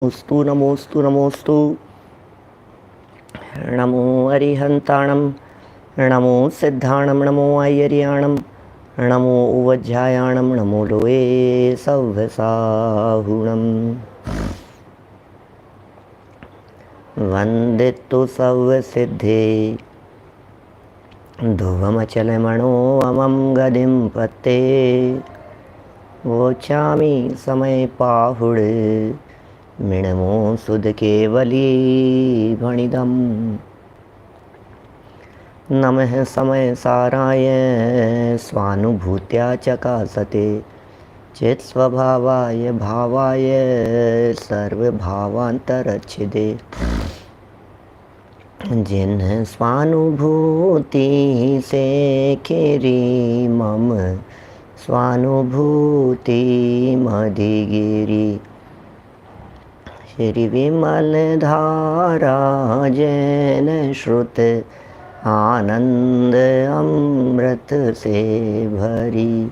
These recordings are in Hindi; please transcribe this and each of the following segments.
नमोस्तु नमोस्तु नमोस्तु। नमो अरिहंताणं, नमो सिद्धाणं, नमो आयर्याणं, नमो उवज्झायाणं, नमो लोये सव्यसाहुणम्। वन्दितु सव्यसिद्धे ध्रुवमचलमणो अमं गदिं पत्ते। वोचामि समय पाहुड मिणमो सुध केवली भणिदम्। नमः समय साराय स्वानुभूत्या चकासते चित्स्वभावाय भावाय सर्वभावान्तरच्छिदे। जिन्ह स्वानुभूति से खेरी मम स्वानुभूति मधिगिरी। श्री विमल धारा जैन श्रुत आनंद अमृत से भरी।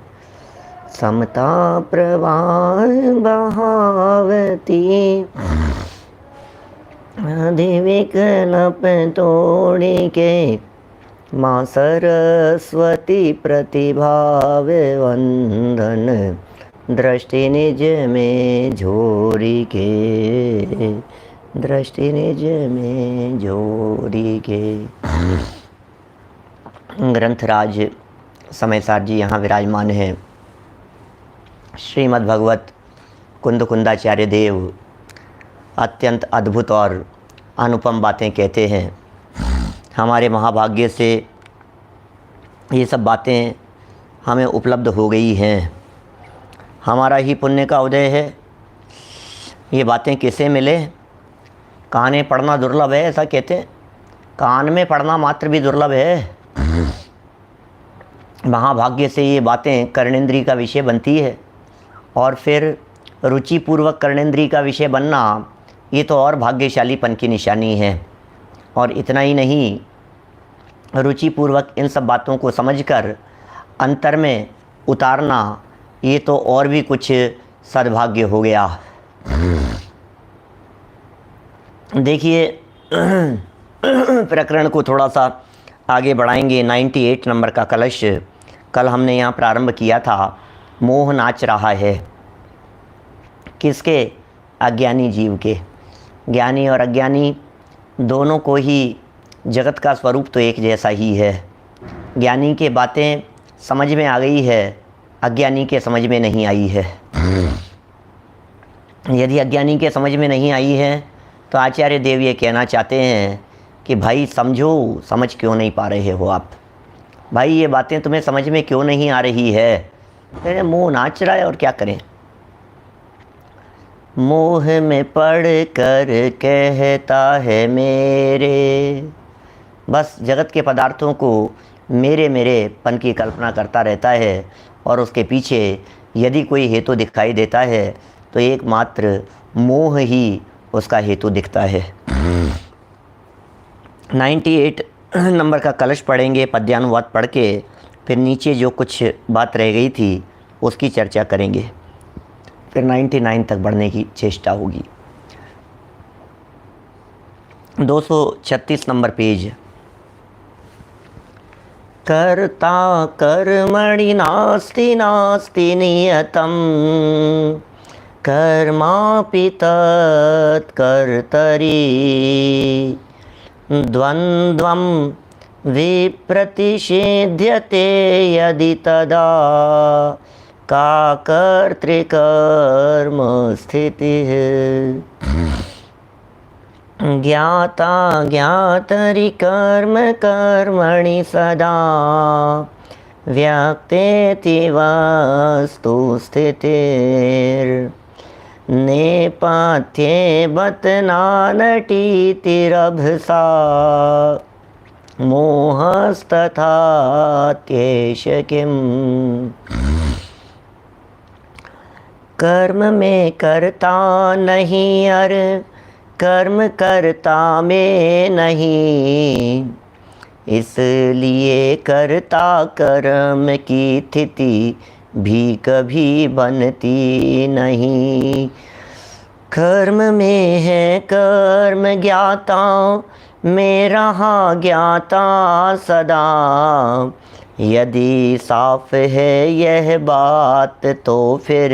समता प्रवाह बहावती अधिविकल्प तोड़ी के। माँ सरस्वती प्रतिभाव वंदन दृष्टि निज में झोरी के। दृष्टि निज में झोरी के। ग्रंथराज समयसार जी यहाँ विराजमान हैं। श्रीमद् भगवत कुंद कुंदाचार्य देव अत्यंत अद्भुत और अनुपम बातें कहते हैं। हमारे महाभाग्य से ये सब बातें हमें उपलब्ध हो गई हैं। हमारा ही पुण्य का उदय है। ये बातें किसे मिले? कान में पढ़ना दुर्लभ है, ऐसा कहते हैं। कान में पढ़ना मात्र भी दुर्लभ है। महाभाग्य से ये बातें कर्णेंद्री का विषय बनती है, और फिर रुचिपूर्वक कर्णेंद्री का विषय बनना ये तो और भाग्यशालीपन की निशानी है। और इतना ही नहीं, रुचिपूर्वक इन सब बातों को समझकर अंतर में उतारना ये तो और भी कुछ सद्भाग्य हो गया। देखिए प्रकरण को थोड़ा सा आगे बढ़ाएंगे। 98 नंबर का कलश कल हमने यहाँ प्रारंभ किया था। मोह नाच रहा है। किसके? अज्ञानी जीव के। ज्ञानी और अज्ञानी दोनों को ही जगत का स्वरूप तो एक जैसा ही है। ज्ञानी के बातें समझ में आ गई है, अज्ञानी के समझ में नहीं आई है। यदि अज्ञानी के समझ में नहीं आई है तो आचार्य देव ये कहना चाहते हैं कि भाई समझो, समझ क्यों नहीं पा रहे हो आप? भाई ये बातें तुम्हें समझ में क्यों नहीं आ रही है? अरे मुँह नाच रहा है और क्या करें। मोह में पड़ कर कहता है मेरे, बस जगत के पदार्थों को मेरे मेरे पन की कल्पना करता रहता है, और उसके पीछे यदि कोई हेतु दिखाई देता है तो एकमात्र मोह ही उसका हेतु दिखता है। 98 नंबर का कलश पढ़ेंगे, पद्यानुवाद पढ़ के फिर नीचे जो कुछ बात रह गई थी उसकी चर्चा करेंगे, फिर 99 तक बढ़ने की चेष्टा होगी। 236 नंबर पेज। कर्ता कर्मणि नास्ति नास्ति नियतम कर्मापि तत्कर्तरि। द्वन्द्वं विप्रतिषेध्यते यदि तदा का कर्तृकर्म स्थितिः। ज्ञाता ज्ञातरि कर्म कर्मणि सदा व्यक्तेति वस्तु स्थितिर्नेपथ्ये बत नानटीतिरभसा मोहस्तथात्येष किम्। कर्म में करता नहीं और कर्म करता में नहीं, इसलिए करता कर्म की स्थिति भी कभी बनती नहीं। कर्म में है कर्म ज्ञाता, मैं रहा ज्ञाता सदा। यदि साफ है यह बात तो फिर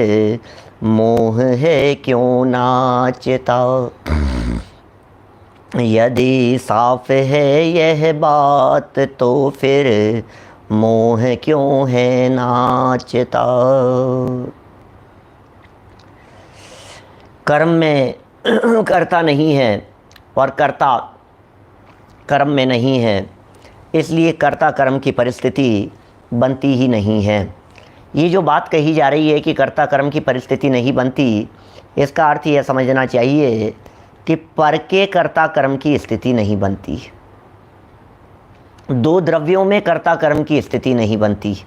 मोह है क्यों नाचता। यदि साफ है यह बात तो फिर मोह क्यों है नाचता। कर्म में कर्ता नहीं है और कर्ता कर्म में नहीं है, इसलिए कर्ता कर्म की परिस्थिति बनती ही नहीं है। ये जो बात कही जा रही है कि कर्ता कर्म की परिस्थिति नहीं बनती, इसका अर्थ यह समझना चाहिए कि पर के कर्ता कर्म की स्थिति नहीं बनती। दो द्रव्यों में कर्ता कर्म की स्थिति नहीं बनती।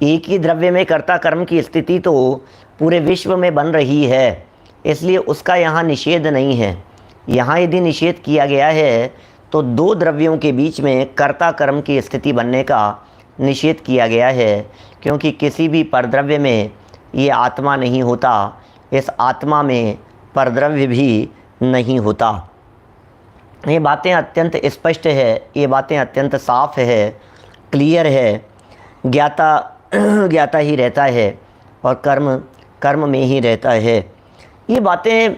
एक ही द्रव्य में कर्ता कर्म की स्थिति तो पूरे विश्व में बन रही है, इसलिए उसका यहाँ निषेध नहीं है। यहाँ यदि निषेध किया गया है तो दो द्रव्यों के बीच में कर्ता कर्म की स्थिति बनने का निषेध किया गया है, क्योंकि किसी भी परद्रव्य में ये आत्मा नहीं होता, इस आत्मा में परद्रव्य भी नहीं होता। ये बातें अत्यंत स्पष्ट है, ये बातें अत्यंत साफ है, क्लियर है। ज्ञाता ज्ञाता ही रहता है और कर्म कर्म में ही रहता है। ये बातें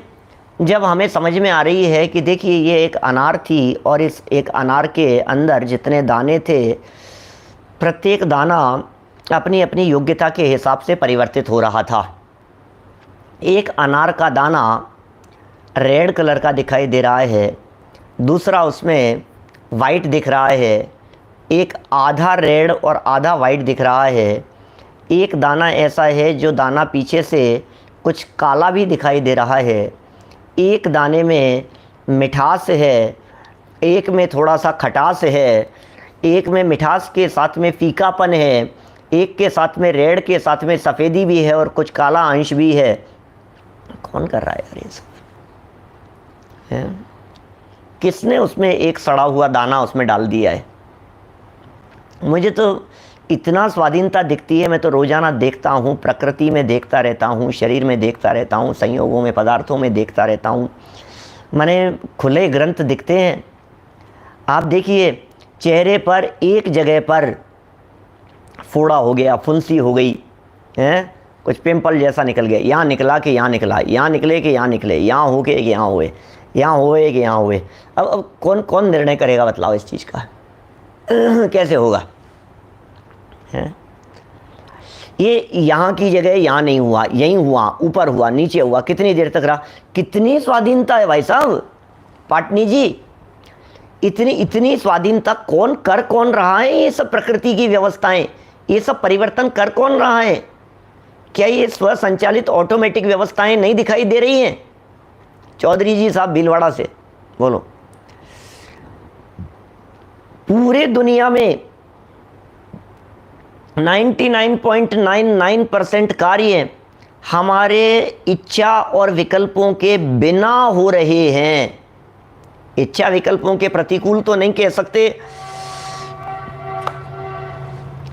जब हमें समझ में आ रही है कि देखिए ये एक अनार थी और इस एक अनार के अंदर जितने दाने थे, प्रत्येक दाना अपनी अपनी योग्यता के हिसाब से परिवर्तित हो रहा था। एक अनार का दाना रेड कलर का दिखाई दे रहा है, दूसरा उसमें वाइट दिख रहा है, एक आधा रेड और आधा वाइट दिख रहा है। एक दाना ऐसा है जो दाना पीछे से कुछ काला भी दिखाई दे रहा है। एक दाने में मिठास है, एक में थोड़ा सा खटास है, एक में मिठास के साथ में फीकापन है, एक के साथ में रेड के साथ में सफ़ेदी भी है और कुछ काला अंश भी है। कौन कर रहा है यार ये सब? किसने उसमें एक सड़ा हुआ दाना उसमें डाल दिया है? मुझे तो इतना स्वाधीनता दिखती है, मैं तो रोज़ाना देखता हूँ, प्रकृति में देखता रहता हूँ, शरीर में देखता रहता हूँ, संयोगों में पदार्थों में देखता रहता हूँ। मैंने खुले ग्रंथ दिखते हैं। आप देखिए चेहरे पर एक जगह पर फोड़ा हो गया, फुंसी हो गई है, कुछ पिंपल जैसा निकल गया, यहाँ निकला कि यहाँ निकला, यहाँ निकले कि यहाँ निकले, यहाँ हो के कि यहाँ हुए, यहाँ हुए कि यहाँ हुए। अब कौन कौन निर्णय करेगा बताओ इस चीज़ का? कैसे होगा? है ये यहाँ की जगह यहाँ नहीं हुआ, यहीं हुआ, ऊपर हुआ, नीचे हुआ, कितनी देर तक रहा? कितनी स्वाधीनता है भाई साहब पाटनी जी, इतनी स्वाधीनता कौन कर कौन रहा है? ये सब प्रकृति की व्यवस्थाएं, ये सब परिवर्तन कर कौन रहा है? क्या ये स्वसंचालित ऑटोमेटिक व्यवस्थाएं नहीं दिखाई दे रही हैं? चौधरी जी साहब भीलवाड़ा से बोलो। पूरे दुनिया में 99.99% कार्य हमारे इच्छा और विकल्पों के बिना हो रहे हैं। इच्छा विकल्पों के प्रतिकूल तो नहीं कह सकते,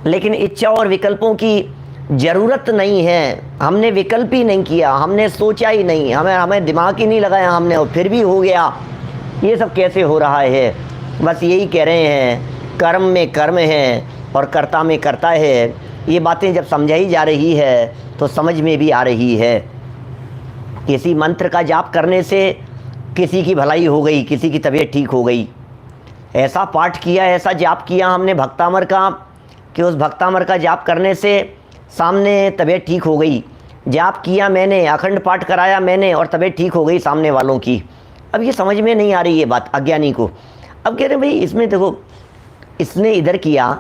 लेकिन इच्छा और विकल्पों की ज़रूरत नहीं है। हमने विकल्प ही नहीं किया, हमने सोचा ही नहीं, हमें दिमाग ही नहीं लगाया हमने, और फिर भी हो गया। ये सब कैसे हो रहा है? बस यही कह रहे हैं, कर्म में कर्म है और कर्ता में कर्ता है। ये बातें जब समझाई जा रही है तो समझ में भी आ रही है। किसी मंत्र का जाप करने से किसी की भलाई हो गई, किसी की तबीयत ठीक हो गई। ऐसा पाठ किया, ऐसा जाप किया हमने भक्तामर का कि उस भक्तामर का जाप करने से सामने तबीयत ठीक हो गई। जाप किया मैंने, अखंड पाठ कराया मैंने और तबीयत ठीक हो गई सामने वालों की। अब ये समझ में नहीं आ रही ये बात अज्ञानी को। अब कह रहे भाई इसमें देखो, इसने इधर किया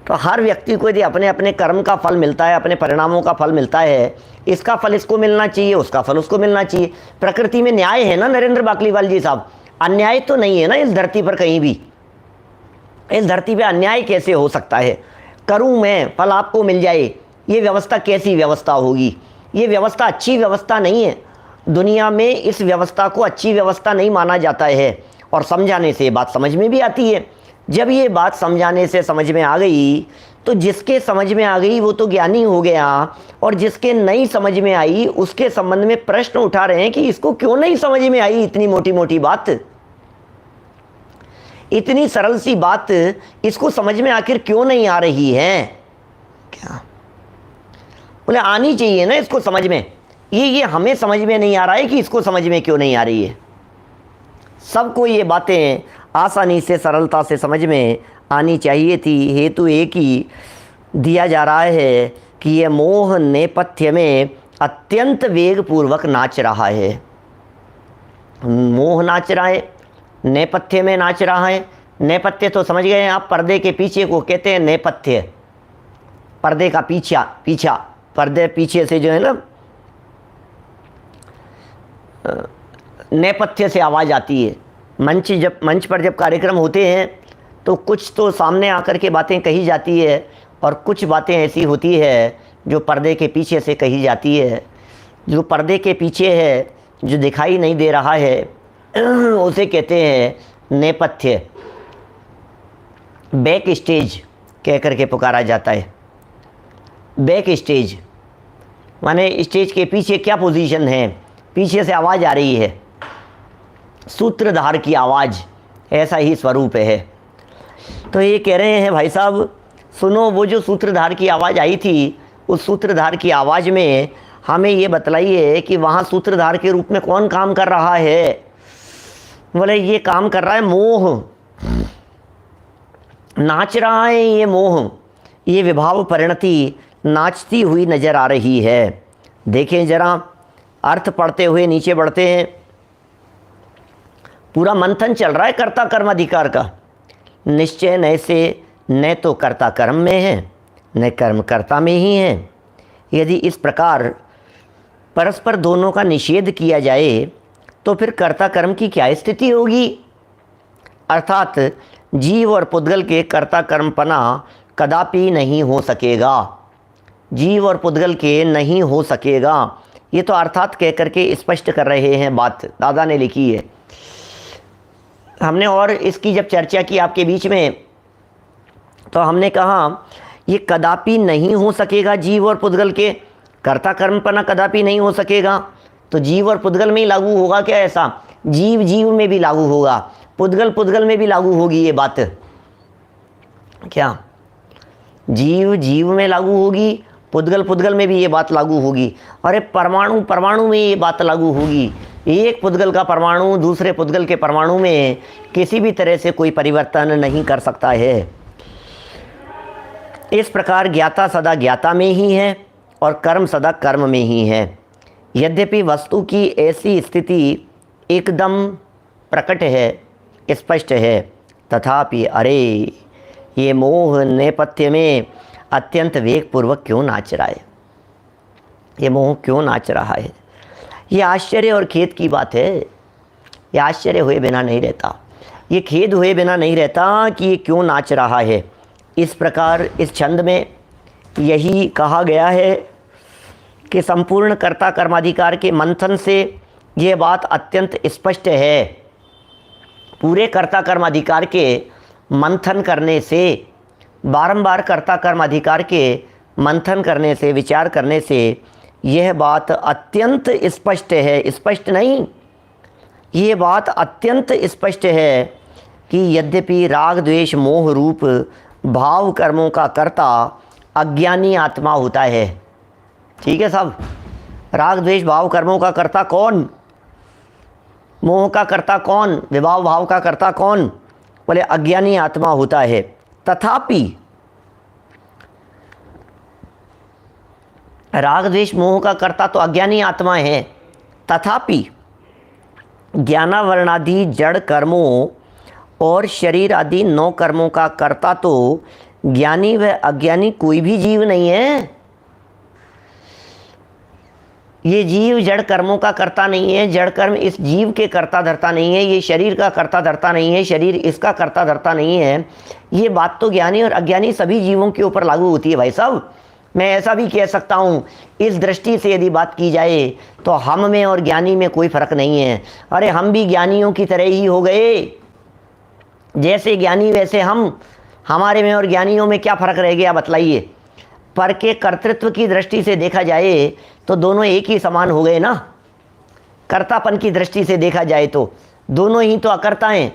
तो हर व्यक्ति को यदि अपने अपने कर्म का फल मिलता है, अपने परिणामों का फल मिलता है, इसका फल इसको मिलना चाहिए, उसका फल उसको मिलना चाहिए। प्रकृति में न्याय है ना नरेंद्र बाकलीवाल जी साहब? अन्याय तो नहीं है ना इस धरती पर कहीं भी। इस धरती पे अन्याय कैसे हो सकता है? करूं मैं, फल आपको मिल जाए, ये व्यवस्था कैसी व्यवस्था होगी? ये व्यवस्था अच्छी व्यवस्था नहीं है। दुनिया में इस व्यवस्था को अच्छी व्यवस्था नहीं माना जाता है, और समझाने से बात समझ में भी आती है। जब ये बात समझाने से समझ में आ गई तो जिसके समझ में आ गई वो तो ज्ञानी हो गया, और जिसके नहीं समझ में आई उसके संबंध में प्रश्न उठा रहे हैं कि इसको क्यों नहीं समझ में आई, इतनी मोटी मोटी बात, इतनी सरल सी बात इसको समझ में आखिर क्यों नहीं आ रही है। क्या बोले, आनी चाहिए ना इसको समझ में, ये हमें समझ में नहीं आ रहा है कि इसको समझ में क्यों नहीं आ रही है। सबको ये बातें आसानी से सरलता से समझ में आनी चाहिए थी। हेतु एक ही दिया जा रहा है कि ये मोह नेपथ्य में अत्यंत वेगपूर्वक नाच रहा है। मोह नाच रहा है, नेपथ्य में नाच रहा है। नेपथ्य तो समझ गए हैं आप, पर्दे के पीछे को कहते हैं नेपथ्य, पर्दे का पीछा, पर्दे पीछे से जो है ना नेपथ्य से आवाज़ आती है। मंच पर जब कार्यक्रम होते हैं तो कुछ तो सामने आकर के बातें कही जाती है, और कुछ बातें ऐसी होती है जो पर्दे के पीछे से कही जाती है। जो पर्दे के पीछे है, जो दिखाई नहीं दे रहा है, उसे कहते हैं नेपथ्य, बैक स्टेज कह करके पुकारा जाता है। बैक स्टेज माने स्टेज के पीछे क्या पोजीशन है, पीछे से आवाज़ आ रही है, सूत्रधार की आवाज़, ऐसा ही स्वरूप है। तो ये कह रहे हैं भाई साहब सुनो, वो जो सूत्रधार की आवाज़ आई थी, उस सूत्रधार की आवाज़ में हमें ये बतलाइए कि वहाँ सूत्रधार के रूप में कौन काम कर रहा है। बोले ये काम कर रहा है मोह, नाच रहा है ये मोह, ये विभाव परिणति नाचती हुई नज़र आ रही है। देखें जरा, अर्थ पढ़ते हुए नीचे बढ़ते हैं। पूरा मंथन चल रहा है कर्ता कर्म अधिकार का। निश्चय न से न तो कर्ता कर्म में है, न कर्म कर्ता में ही है। यदि इस प्रकार परस्पर दोनों का निषेध किया जाए तो फिर कर्ता कर्म की क्या स्थिति होगी। अर्थात जीव और पुद्गल के कर्ता कर्मपना कदापि नहीं हो सकेगा, जीव और पुद्गल के नहीं हो सकेगा। ये तो अर्थात कह करके स्पष्ट कर रहे हैं, बात दादा ने लिखी है। हमने और इसकी जब चर्चा की आपके बीच में, तो हमने कहा ये कदापि नहीं हो सकेगा, जीव और पुद्गल के कर्ता कर्मपना कदापि नहीं हो सकेगा। तो जीव और पुद्गल में ही लागू होगा क्या ऐसा? जीव जीव में भी लागू होगा, पुद्गल पुद्गल में भी लागू होगी ये बात। क्या जीव जीव में लागू होगी, पुद्गल पुद्गल में भी ये बात लागू होगी। अरे परमाणु परमाणु में ये बात लागू होगी। एक पुद्गल का परमाणु दूसरे पुद्गल के परमाणु में किसी भी तरह से कोई परिवर्तन नहीं कर सकता है। इस प्रकार ज्ञाता सदा ज्ञाता में ही है और कर्म सदा कर्म में ही है। यद्यपि वस्तु की ऐसी स्थिति एकदम प्रकट है, स्पष्ट है, तथापि अरे ये मोह नेपथ्य में अत्यंत वेगपूर्वक क्यों नाच रहा है, ये मोह क्यों नाच रहा है। ये आश्चर्य और खेद की बात है। ये आश्चर्य हुए बिना नहीं रहता, ये खेद हुए बिना नहीं रहता कि ये क्यों नाच रहा है। इस प्रकार इस छंद में यही कहा गया है कि संपूर्ण कर्ता कर्माधिकार के मंथन से ये बात अत्यंत स्पष्ट है। पूरे कर्ता कर्माधिकार के मंथन करने से, बारंबार कर्ता कर्माधिकार के मंथन करने से, विचार करने से यह बात अत्यंत स्पष्ट है, स्पष्ट नहीं, ये बात अत्यंत स्पष्ट है कि यद्यपि राग द्वेष मोह रूप भाव कर्मों का कर्ता अज्ञानी आत्मा होता है। ठीक है साहब, राग द्वेष भाव कर्मों का कर्ता कौन? मोह का कर्ता कौन? विभाव भाव का कर्ता कौन? बोले अज्ञानी आत्मा होता है। तथापि राग द्वेष मोह का कर्ता तो अज्ञानी आत्मा है, तथापि ज्ञानावरणादि जड़ कर्मों और शरीर आदि 9 कर्मों का कर्ता तो ज्ञानी व अज्ञानी कोई भी जीव नहीं है। ये जीव जड़ कर्मों का कर्ता नहीं है, जड़ कर्म इस जीव के कर्ता धरता नहीं है, ये शरीर का कर्ता धरता नहीं है, शरीर इसका कर्ता धरता नहीं है। ये बात तो ज्ञानी और अज्ञानी सभी जीवों के ऊपर लागू होती है भाई साहब। मैं ऐसा भी कह सकता हूँ, इस दृष्टि से यदि बात की जाए तो हम में और ज्ञानी में कोई फर्क नहीं है। अरे हम भी ज्ञानियों की तरह ही हो गए, जैसे ज्ञानी वैसे हम, हमारे में और ज्ञानियों में क्या फ़र्क रह गया बतलाइए। पर के कर्तृत्व की दृष्टि से देखा जाए तो दोनों एक ही समान हो गए ना। कर्तापन की दृष्टि से देखा जाए तो दोनों ही तो अकर्ता हैं।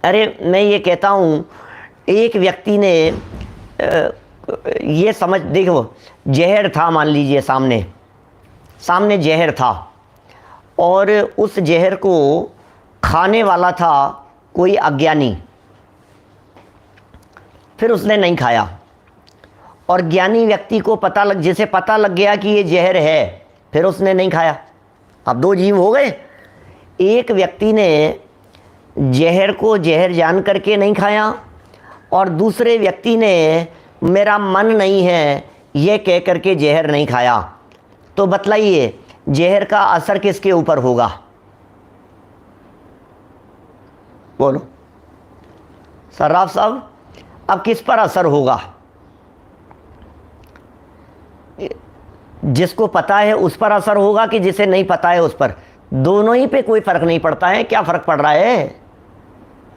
अरे मैं ये कहता हूँ, एक व्यक्ति ने ये समझ, देखो जहर था, मान लीजिए सामने जहर था और उस जहर को खाने वाला था कोई अज्ञानी, फिर उसने नहीं खाया और ज्ञानी व्यक्ति को जिसे पता लग गया कि ये जहर है, फिर उसने नहीं खाया। अब दो जीव हो गए। एक व्यक्ति ने जहर को जहर जान करके नहीं खाया और दूसरे व्यक्ति ने मेरा मन नहीं है ये कह करके जहर नहीं खाया। तो बतलाइए जहर का असर किसके ऊपर होगा? बोलो सर्राफ साहब, अब किस पर असर होगा? जिसको पता है उस पर असर होगा कि जिसे नहीं पता है उस पर? दोनों ही पे कोई फ़र्क नहीं पड़ता है। क्या फ़र्क पड़ रहा है?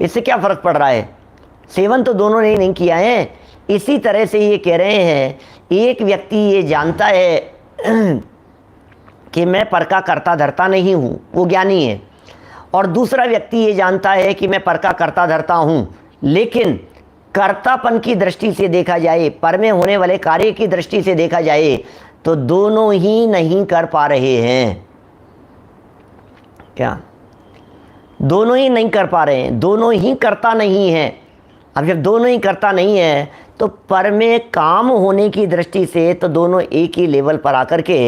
इससे क्या फ़र्क पड़ रहा है? सेवन तो दोनों ने नहीं किया है। इसी तरह से ये कह रहे हैं, एक व्यक्ति ये जानता है कि मैं पर का कर्ता धर्ता नहीं हूँ, वो ज्ञानी है, और दूसरा व्यक्ति ये जानता है कि मैं पर का कर्ता धर्ता हूँ, लेकिन कर्तापन की दृष्टि से देखा जाए, पर में होने वाले कार्य की दृष्टि से देखा जाए तो दोनों ही नहीं कर पा रहे हैं। क्या? दोनों ही नहीं कर पा रहे हैं, दोनों ही करता नहीं है। अब जब दोनों ही करता नहीं है तो पर में काम होने की दृष्टि से तो दोनों एक ही लेवल पर आकर के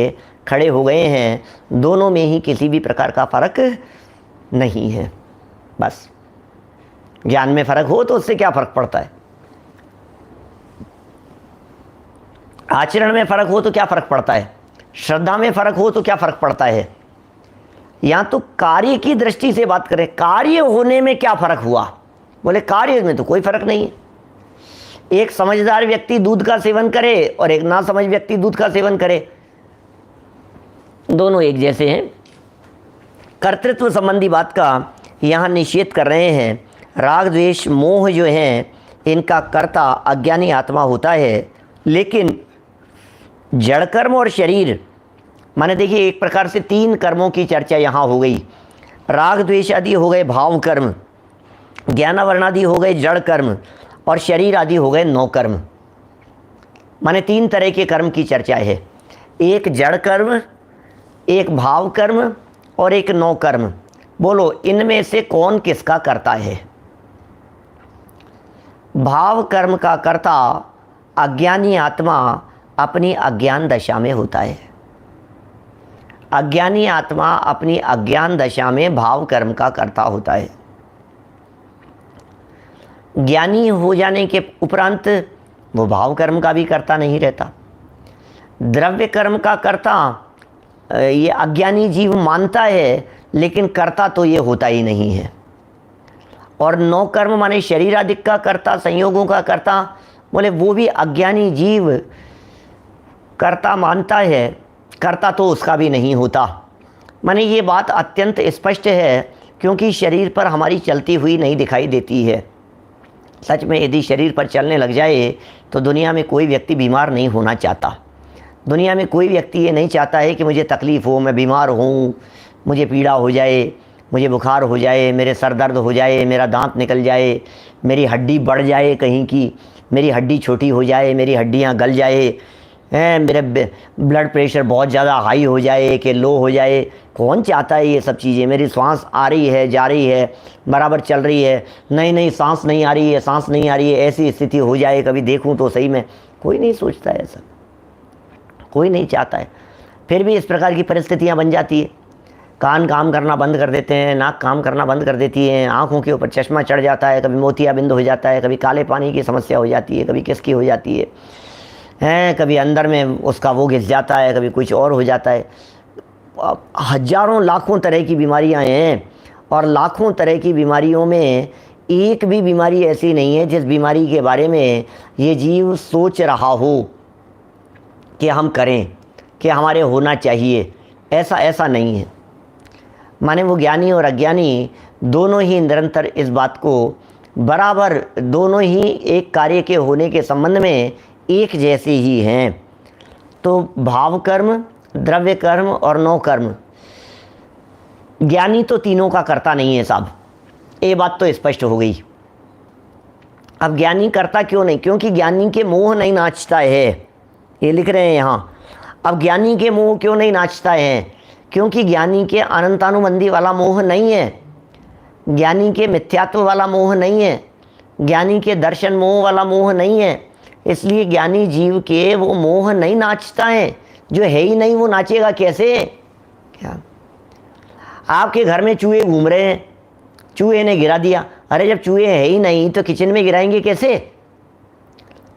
खड़े हो गए हैं। दोनों में ही किसी भी प्रकार का फ़र्क नहीं है। बस ज्ञान में फ़र्क हो तो उससे क्या फ़र्क पड़ता है? आचरण में फ़र्क हो तो क्या फ़र्क पड़ता है? श्रद्धा में फ़र्क हो तो क्या फ़र्क पड़ता है? यहाँ तो कार्य की दृष्टि से बात करें, कार्य होने में क्या फ़र्क हुआ? बोले कार्य में तो कोई फ़र्क नहीं है। एक समझदार व्यक्ति दूध का सेवन करे और एक ना समझ व्यक्ति दूध का सेवन करे, दोनों एक जैसे हैं। कर्तृत्व संबंधी बात का यहाँ निषेध कर रहे हैं। राग द्वेष मोह जो हैं इनका कर्ता अज्ञानी आत्मा होता है, लेकिन जड़ कर्म और शरीर, माने देखिए एक प्रकार से तीन कर्मों की चर्चा यहाँ हो गई। राग द्वेष आदि हो गए भाव कर्म, ज्ञानावरण आदि हो गए जड़ कर्म, और शरीर आदि हो गए नौ कर्म। माने तीन तरह के कर्म की चर्चा है, एक जड़ कर्म, एक भाव कर्म और एक नौ कर्म। बोलो इनमें से कौन किसका करता है? भाव कर्म का कर्ता अज्ञानी आत्मा अपनी अज्ञान दशा में होता है। अज्ञानी आत्मा अपनी अज्ञान दशा में भाव कर्म का कर्ता होता है। ज्ञानी हो जाने के उपरांत वो भाव कर्म का भी कर्ता नहीं रहता। द्रव्य कर्म का कर्ता ये अज्ञानी जीव मानता है, लेकिन कर्ता तो ये होता ही नहीं है। और नौ कर्म माने शरीर आदि का कर्ता, संयोगों का कर्ता, बोले वो भी अज्ञानी जीव कर्ता मानता है, कर्ता तो उसका भी नहीं होता। माने ये बात अत्यंत स्पष्ट है, क्योंकि शरीर पर हमारी चलती हुई नहीं दिखाई देती है। सच में यदि शरीर पर चलने लग जाए तो दुनिया में कोई व्यक्ति बीमार नहीं होना चाहता। दुनिया में कोई व्यक्ति ये नहीं चाहता है कि मुझे तकलीफ़ हो, मैं बीमार हूँ, मुझे पीड़ा हो जाए, मुझे बुखार हो जाए, मेरे सर दर्द हो जाए, मेरा दांत निकल जाए, मेरी हड्डी बढ़ जाए कहीं की, मेरी हड्डी छोटी हो जाए, मेरी हड्डियाँ गल जाए, मेरे ब्लड प्रेशर बहुत ज़्यादा हाई हो जाए कि लो हो जाए। कौन चाहता है ये सब चीज़ें? मेरी सांस आ रही है, जा रही है, बराबर चल रही है, नहीं सांस नहीं आ रही है, सांस नहीं आ रही है, ऐसी स्थिति हो जाए, कभी देखूं तो सही में। कोई नहीं सोचता है ऐसा, कोई नहीं चाहता है। फिर भी इस प्रकार की परिस्थितियाँ बन जाती है। कान काम करना बंद कर देते हैं, नाक काम करना बंद कर देती है, आँखों के ऊपर चश्मा चढ़ जाता है, कभी मोतियाबिंद हो जाता है, कभी काले पानी की समस्या हो जाती है, कभी किसकी हो जाती है, कभी अंदर में उसका वो घिस जाता है, कभी कुछ और हो जाता है। हजारों लाखों तरह की बीमारियां हैं, और लाखों तरह की बीमारियों में एक भी बीमारी ऐसी नहीं है जिस बीमारी के बारे में ये जीव सोच रहा हो कि हम करें, कि हमारे होना चाहिए। ऐसा नहीं है। माने वो ज्ञानी और अज्ञानी दोनों ही निरंतर इस बात को बराबर दोनों ही एक कार्य के होने के संबंध में एक जैसे ही हैं। तो भाव कर्म, द्रव्य कर्म और नौ कर्म, ज्ञानी तो तीनों का करता नहीं है साहब, ये बात तो स्पष्ट हो गई। अब ज्ञानी करता क्यों नहीं? क्योंकि ज्ञानी के मोह नहीं नाचता है, ये लिख रहे हैं यहाँ। अब ज्ञानी के मोह क्यों नहीं नाचता है? क्योंकि ज्ञानी के अनंतानुबंधी वाला मोह नहीं है, ज्ञानी के मिथ्यात्व वाला मोह नहीं है, ज्ञानी के दर्शन मोह वाला मोह नहीं है। इसलिए ज्ञानी जीव के वो मोह नहीं नाचता है। जो है ही नहीं वो नाचेगा कैसे? क्या आपके घर में चूहे घूम रहे हैं, चूहे ने गिरा दिया, अरे जब चूहे है ही नहीं तो किचन में गिराएंगे कैसे?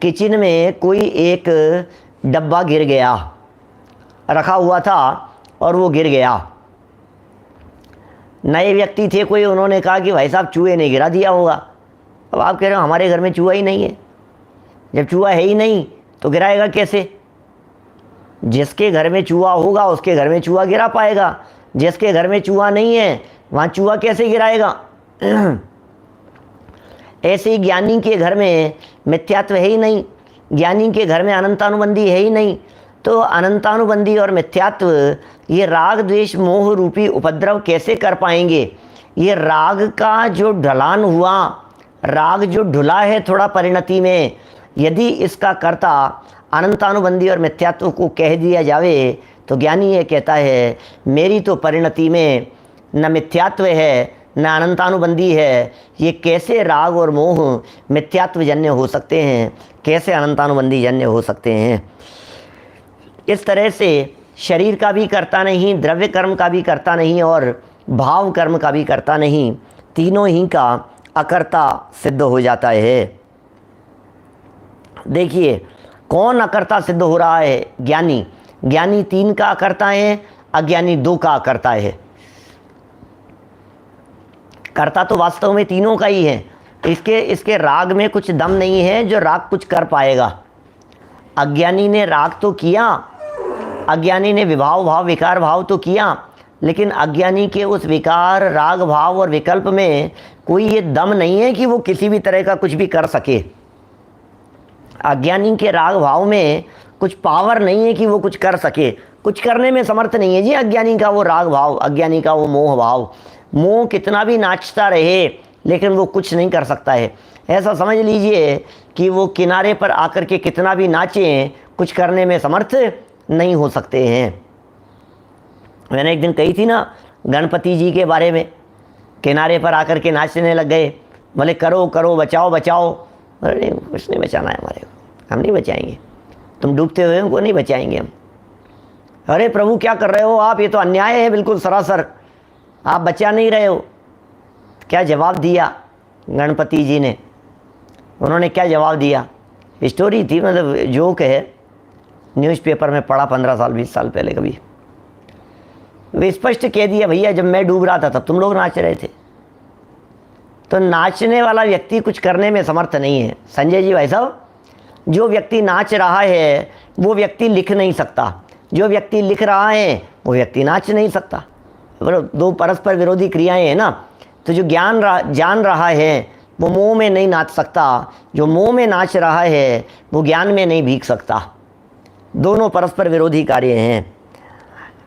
किचन में कोई एक डब्बा गिर गया, रखा हुआ था और वो गिर गया। नए व्यक्ति थे कोई, उन्होंने कहा कि भाई साहब चूहे ने गिरा दिया होगा। अब आप कह रहे हो हमारे घर में चूहा ही नहीं है। जब चूहा है ही नहीं तो गिराएगा कैसे? जिसके घर में चूहा होगा उसके घर में चूहा गिरा पाएगा, जिसके घर में चूहा नहीं है वहाँ चूहा कैसे गिराएगा? ऐसे ही ज्ञानी के घर में मिथ्यात्व है ही नहीं, ज्ञानी के घर में अनंतानुबंधी है ही नहीं। तो अनंतानुबंधी और मिथ्यात्व ये राग द्वेष मोह रूपी उपद्रव कैसे कर पाएंगे? ये राग का जो ढलान हुआ, राग जो ढुला है थोड़ा परिणति में, यदि इसका कर्ता अनंतानुबंधी और मिथ्यात्व को कह दिया जावे तो ज्ञानी ये कहता है मेरी तो परिणति में न मिथ्यात्व है न अनंतानुबंधी है, ये कैसे राग और मोह मिथ्यात्व जन्य हो सकते हैं, कैसे अनंतानुबंधी जन्य हो सकते हैं? इस तरह से शरीर का भी करता नहीं, द्रव्य कर्म का भी करता नहीं और भाव कर्म का भी करता नहीं, तीनों ही का अकर्ता सिद्ध हो जाता है। देखिए कौन अकर्ता सिद्ध हो रहा है? ज्ञानी। ज्ञानी 3 का अकर्ता है, अज्ञानी 2 का अकर्ता है। कर्ता तो वास्तव में तीनों का ही है। इसके राग में कुछ दम नहीं है जो राग कुछ कर पाएगा। अज्ञानी ने राग तो किया, अज्ञानी ने विभाव भाव विकार भाव तो किया, लेकिन अज्ञानी के उस विकार राग भाव और विकल्प में कोई ये दम नहीं है कि वो किसी भी तरह का कुछ भी कर सके। अज्ञानी के राग भाव में कुछ पावर नहीं है कि वो कुछ कर सके, कुछ करने में समर्थ नहीं है जी अज्ञानी का वो राग भाव, अज्ञानी का वो मोह भाव। मोह कितना भी नाचता रहे लेकिन वो कुछ नहीं कर सकता है। ऐसा समझ लीजिए कि वो किनारे पर आकर के कितना भी नाचें, कुछ करने में समर्थ नहीं हो सकते हैं। मैंने एक दिन कही थी ना गणपति जी के बारे में, किनारे पर आकर के नाचने लग गए, बोले करो करो बचाओ बचाओ। अरे कुछ नहीं बचाना है हमारे को, हम नहीं बचाएंगे, तुम डूबते हुए उनको नहीं बचाएंगे हम। अरे प्रभु क्या कर रहे हो आप, ये तो अन्याय है बिल्कुल सरासर, आप बचा नहीं रहे हो। क्या जवाब दिया गणपति जी ने? उन्होंने क्या जवाब दिया? स्टोरी थी, मतलब जोक है, न्यूज़पेपर में पढ़ा 15 साल 20 साल पहले कभी। वे स्पष्ट कह दिया भैया जब मैं डूब रहा था तब तुम लोग नाच रहे थे। तो नाचने वाला व्यक्ति कुछ करने में समर्थ नहीं है। संजय जी भाई साहब, जो व्यक्ति नाच रहा है वो व्यक्ति लिख नहीं सकता, जो व्यक्ति लिख रहा है वो व्यक्ति नाच नहीं सकता। दो परस्पर विरोधी क्रियाएं हैं ना। तो जो जान रहा है वो मोह में नहीं नाच सकता, जो मोह में नाच रहा है वो ज्ञान में नहीं भीग सकता। दोनों परस्पर विरोधी कार्य हैं।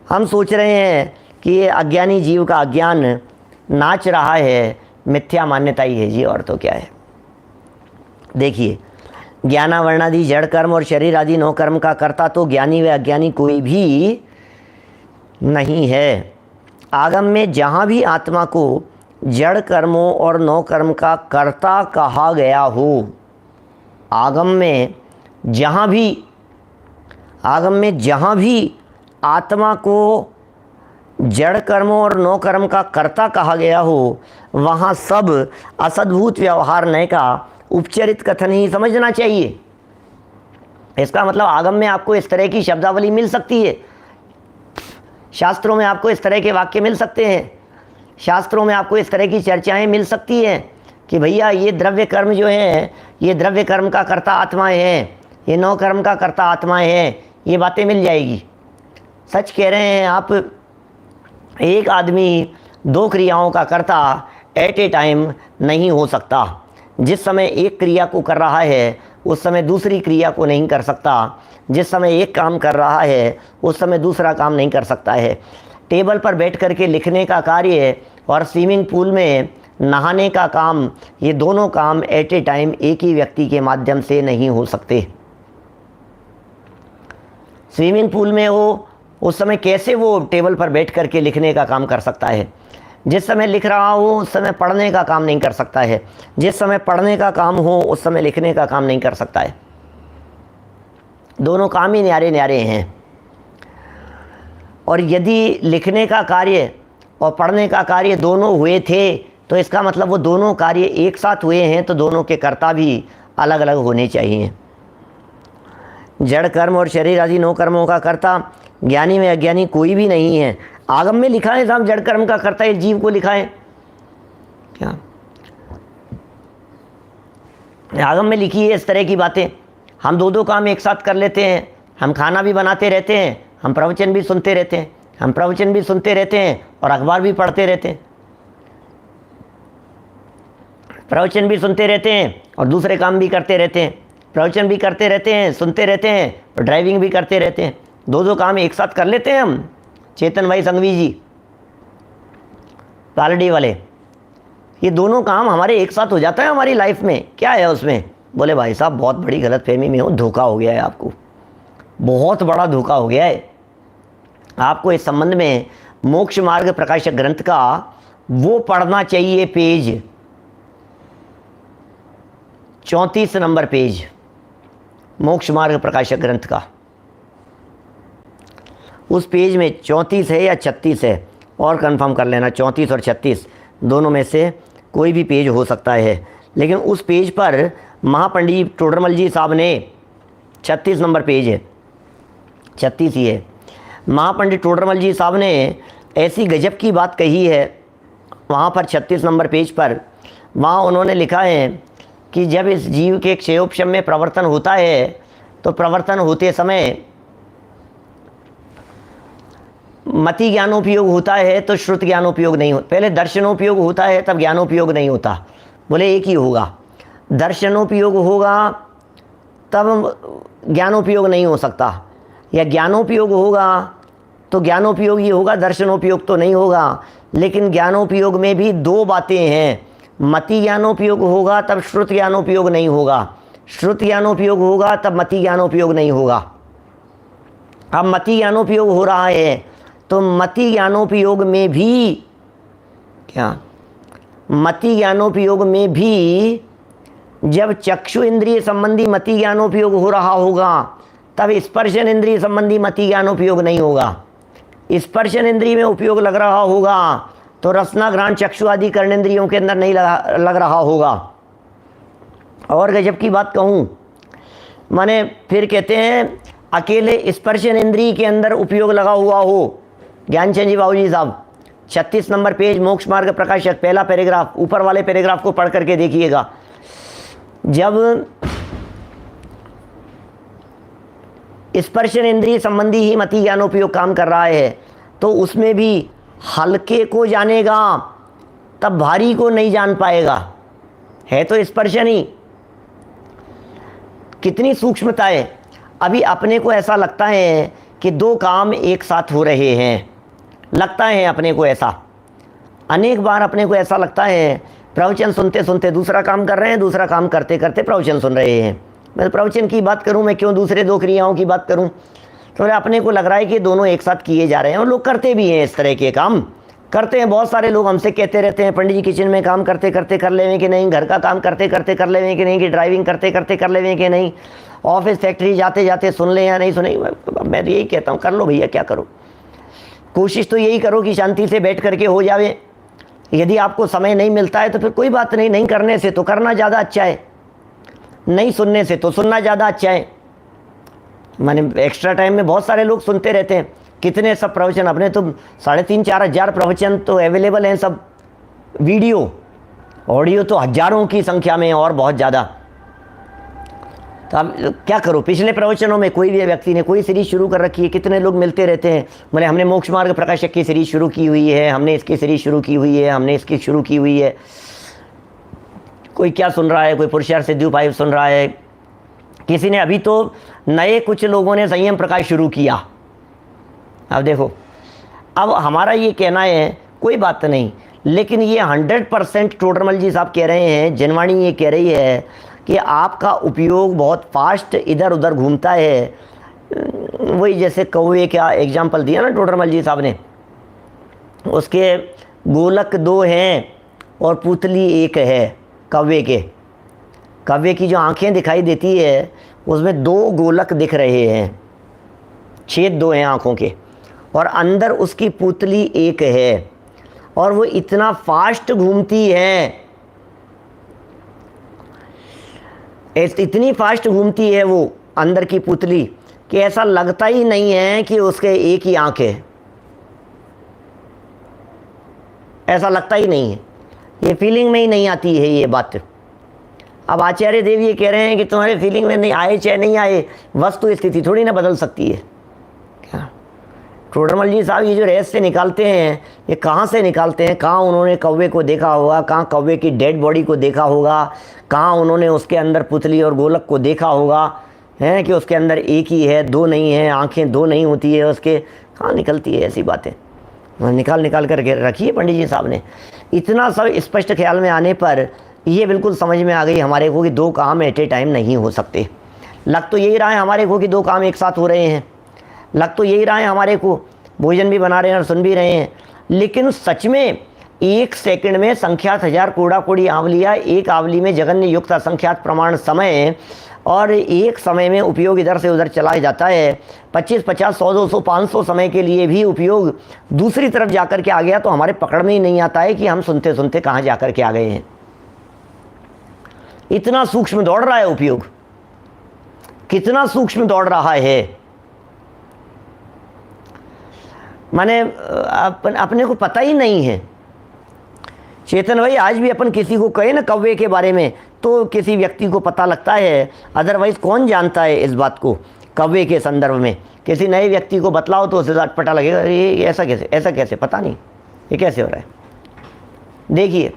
हम सोच रहे हैं कि ये अज्ञानी जीव का अज्ञान नाच रहा है, मिथ्या मान्यता ही है जी, और तो क्या है। देखिए ज्ञानावर्णादि जड़ कर्म और शरीर आदि 9 कर्म का कर्ता तो ज्ञानी व अज्ञानी कोई भी नहीं है। आगम में जहाँ भी आत्मा को जड़ कर्मों और 9 कर्म का कर्ता कहा गया हो, आगम में जहाँ भी आत्मा को जड़ कर्मों और 9 कर्म का कर्ता कहा गया हो, वहाँ सब असद्भूत व्यवहार नय का उपचरित कथन ही समझना चाहिए। इसका मतलब आगम में आपको इस तरह की शब्दावली मिल सकती है, शास्त्रों में आपको इस तरह के वाक्य मिल सकते हैं, शास्त्रों में आपको इस तरह की चर्चाएं मिल सकती हैं कि भैया ये द्रव्य कर्म जो है ये द्रव्य कर्म का कर्ता आत्माएं हैं, ये 9 कर्म का कर्ता आत्माएं हैं, ये बातें मिल जाएगी। सच कह रहे हैं आप, एक आदमी 2 क्रियाओं का कर्ता एट ए टाइम नहीं हो सकता। जिस समय एक क्रिया को कर रहा है उस समय दूसरी क्रिया को नहीं कर सकता, जिस समय एक काम कर रहा है उस समय दूसरा काम नहीं कर सकता है। टेबल पर बैठ कर के लिखने का कार्य और स्विमिंग पूल में नहाने का काम, ये दोनों काम एट ए टाइम एक ही व्यक्ति के माध्यम से नहीं हो सकते। स्विमिंग पूल में हो उस समय कैसे वो टेबल पर बैठ कर के लिखने का काम कर सकता है? जिस समय लिख रहा हो उस समय पढ़ने का काम नहीं कर सकता है, जिस समय पढ़ने का काम हो उस समय लिखने का काम नहीं कर सकता है। दोनों काम ही न्यारे न्यारे हैं। और यदि लिखने का कार्य और पढ़ने का कार्य दोनों हुए थे तो इसका मतलब वो दोनों कार्य एक साथ हुए हैं, तो दोनों के कर्ता भी अलग अलग होने चाहिए। जड़ कर्म और शरीर आदि 9 कर्मों का कर्ता ज्ञानी में अज्ञानी कोई भी नहीं है। आगम में लिखा है साहब जड़ कर्म का कर्ता इस जीव को लिखा है क्या? आगम में लिखी है इस तरह की बातें। हम दो काम एक साथ कर लेते हैं, हम खाना भी बनाते रहते हैं, हम प्रवचन भी सुनते रहते हैं, हम प्रवचन भी सुनते रहते हैं और अखबार भी पढ़ते रहते हैं। प्रवचन भी सुनते रहते हैं और दूसरे काम भी करते रहते हैं, प्रवचन भी करते रहते हैं, सुनते रहते हैं और ड्राइविंग भी करते रहते हैं। दो काम एक साथ कर लेते हैं हम। चेतन भाई संघवी जी पालड़ी वाले, ये दोनों काम हमारे एक साथ हो जाता है हमारी लाइफ में। क्या है उसमें? बोले भाई साहब बहुत बड़ी गलतफहमी में हो, धोखा हो गया है आपको, बहुत बड़ा धोखा हो गया है आपको। इस संबंध में मोक्ष मार्ग प्रकाशक ग्रंथ का वो पढ़ना चाहिए, पेज 34 नंबर पेज, मोक्ष मार्ग प्रकाशक ग्रंथ का। उस पेज में 34 है या 36 है, और कंफर्म कर लेना, 34 और 36 दोनों में से कोई भी पेज हो सकता है। लेकिन उस पेज पर महापंडित टोडरमल जी साहब ने 36 नंबर पेज है, 36 ही है। महापंडित टोडरमल जी साहब ने ऐसी गजब की बात कही है वहाँ पर 36 नंबर पेज पर। वहाँ उन्होंने लिखा है कि जब इस जीव के क्षयोपशम में प्रवर्तन होता है तो प्रवर्तन होते समय मति ज्ञानोपयोग होता है तो श्रुत ज्ञानोपयोग नहीं होता। पहले दर्शनोपयोग होता है तब ज्ञानोपयोग नहीं होता। बोले एक ही होगा, दर्शनोपयोग होगा तब ज्ञानोपयोग नहीं हो सकता, या ज्ञानोपयोग होगा तो ज्ञानोपयोग ही होगा, दर्शनोपयोग तो नहीं होगा। लेकिन ज्ञानोपयोग में भी 2 बातें हैं, मति ज्ञानोपयोग होगा तब श्रुत ज्ञानोपयोग नहीं होगा, श्रुत ज्ञानोपयोग होगा तब मति ज्ञानोपयोग नहीं होगा। अब मति ज्ञानोपयोग हो रहा है तो मति ज्ञानोपयोग में भी क्या, मति ज्ञानोपयोग में भी जब चक्षु इंद्रिय संबंधी मति ज्ञानोपयोग हो रहा होगा तब स्पर्शन इंद्रिय संबंधी मति ज्ञानोपयोग नहीं होगा। स्पर्शन इंद्रिय में उपयोग लग रहा होगा तो रसना घ्राण चक्षु आदि कर्णेंद्रियों के अंदर नहीं लग रहा होगा। और गजब की बात कहूँ, माने फिर कहते हैं अकेले स्पर्शन इंद्रिय के अंदर उपयोग लगा हुआ हो। ज्ञानचंद जी बाबू जी साहब 36 नंबर पेज मोक्ष मार्ग प्रकाशक, पहला पैराग्राफ, ऊपर वाले पैराग्राफ को पढ़ करके देखिएगा। जब स्पर्शन इंद्रिय संबंधी ही मति ज्ञानोपयोग काम कर रहा है तो उसमें भी हल्के को जानेगा तब भारी को नहीं जान पाएगा। है तो स्पर्शन ही। कितनी सूक्ष्मता है। अभी अपने को ऐसा लगता है कि 2 काम एक साथ हो रहे हैं, लगता है अपने को ऐसा। अनेक बार अपने को ऐसा लगता है, प्रवचन सुनते सुनते दूसरा काम कर रहे हैं, दूसरा काम करते करते प्रवचन सुन रहे हैं। मैं प्रवचन की बात करूं, मैं क्यों दूसरे 2 क्रियाओं की बात करूं? तो अपने को लग रहा है कि दोनों एक साथ किए जा रहे हैं। और लोग करते भी हैं, इस तरह के काम करते हैं। बहुत सारे लोग हमसे कहते रहते हैं, पंडित जी किचन में काम करते करते कर लेवें कि नहीं, घर का काम करते करते कर लेवें कि नहीं, कि ड्राइविंग करते करते कर लेवें कि नहीं, ऑफिस फैक्ट्री जाते जाते सुन लें या नहीं सुने। मैं तो यही कहता हूँ, कर लो भैया, क्या करो, कोशिश तो यही करो कि शांति से बैठ करके हो जावे। यदि आपको समय नहीं मिलता है तो फिर कोई बात नहीं, नहीं करने से तो करना ज़्यादा अच्छा है, नहीं सुनने से तो सुनना ज़्यादा अच्छा है। माने एक्स्ट्रा टाइम में बहुत सारे लोग सुनते रहते हैं, कितने सब प्रवचन, अपने तो 3,500-4 हज़ार प्रवचन तो अवेलेबल हैं, सब वीडियो, ऑडियो तो हज़ारों की संख्या में और बहुत ज़्यादा। तो अब क्या करो, पिछले प्रवचनों में कोई भी व्यक्ति ने कोई सीरीज शुरू कर रखी है, कितने लोग मिलते रहते हैं, बोले हमने मोक्ष मार्ग प्रकाशक की सीरीज शुरू की हुई है, हमने इसकी सीरीज शुरू की हुई है, हमने इसकी शुरू की हुई है। कोई क्या सुन रहा है, कोई पुरुषार्थ सिद्धि उपाय सुन रहा है, किसी ने अभी तो नए कुछ लोगों ने संयम प्रकाश शुरू किया। अब देखो, अब हमारा ये कहना है कोई बात नहीं, लेकिन ये 100% टोडरमल जी साहब कह रहे हैं, जनवाणी ये कह रही है कि आपका उपयोग बहुत फास्ट इधर उधर घूमता है। वही जैसे कौवे का एग्जाम्पल दिया ना टोडरमल जी साहब ने, उसके गोलक 2 हैं और पुतली 1 है। कौवे की जो आंखें दिखाई देती है उसमें 2 गोलक दिख रहे हैं, छेद 2 हैं आंखों के, और अंदर उसकी पुतली 1 है, और वो इतना फास्ट घूमती है, इतनी फास्ट घूमती है वो अंदर की पुतली कि ऐसा लगता ही नहीं है कि उसके 1 ही आंख है, ऐसा लगता ही नहीं है, ये फीलिंग में ही नहीं आती है ये बात। अब आचार्य देव ये कह रहे हैं कि तुम्हारे फीलिंग में नहीं आए चाहे नहीं आए, वस्तु स्थिति थोड़ी ना बदल सकती है। क्या टोडरमल जी साहब ये जो रहस्य निकालते हैं, ये कहाँ से निकालते हैं? कहाँ उन्होंने कौवे को देखा होगा, कहाँ कौवे की डेड बॉडी को देखा होगा, कहाँ उन्होंने उसके अंदर पुतली और गोलक को देखा होगा, हैं कि उसके अंदर 1 ही है, 2 नहीं है, आंखें 2 नहीं होती है उसके, कहाँ निकलती है ऐसी बातें? निकाल कर रखी है पंडित जी साहब ने। इतना सब स्पष्ट ख्याल में आने पर ये बिल्कुल समझ में आ गई हमारे को कि 2 काम एट ए टाइम नहीं हो सकते। लग तो यही रहा है हमारे को कि 2 काम एक साथ हो रहे हैं, लग तो यही रहा है हमारे को, भोजन भी बना रहे हैं और सुन भी रहे हैं, लेकिन सच में 1 सेकंड में संख्यात 1000 कूड़ा कूड़ी आंवलिया, 1 आंवली में जगन्य युक्त असंख्यात प्रमाण समय, और एक समय में उपयोग इधर से उधर चला जाता है। 25, 50, 100, 200, 500 समय के लिए भी उपयोग दूसरी तरफ जाकर के आ गया तो हमारे पकड़ में ही नहीं आता है कि हम सुनते सुनते कहाँ जाकर के आ गए हैं। इतना सूक्ष्म दौड़ रहा है उपयोग, कितना सूक्ष्म दौड़ रहा है। माने अपने को पता ही नहीं है। चेतन भाई, आज भी अपन किसी को कहे ना कौवे के बारे में तो किसी व्यक्ति को पता लगता है, अदरवाइज कौन जानता है इस बात को? कौवे के संदर्भ में किसी नए व्यक्ति को बतलाओ तो उसे पता लगेगा ये ऐसा कैसे, पता नहीं ये कैसे हो रहा है। देखिए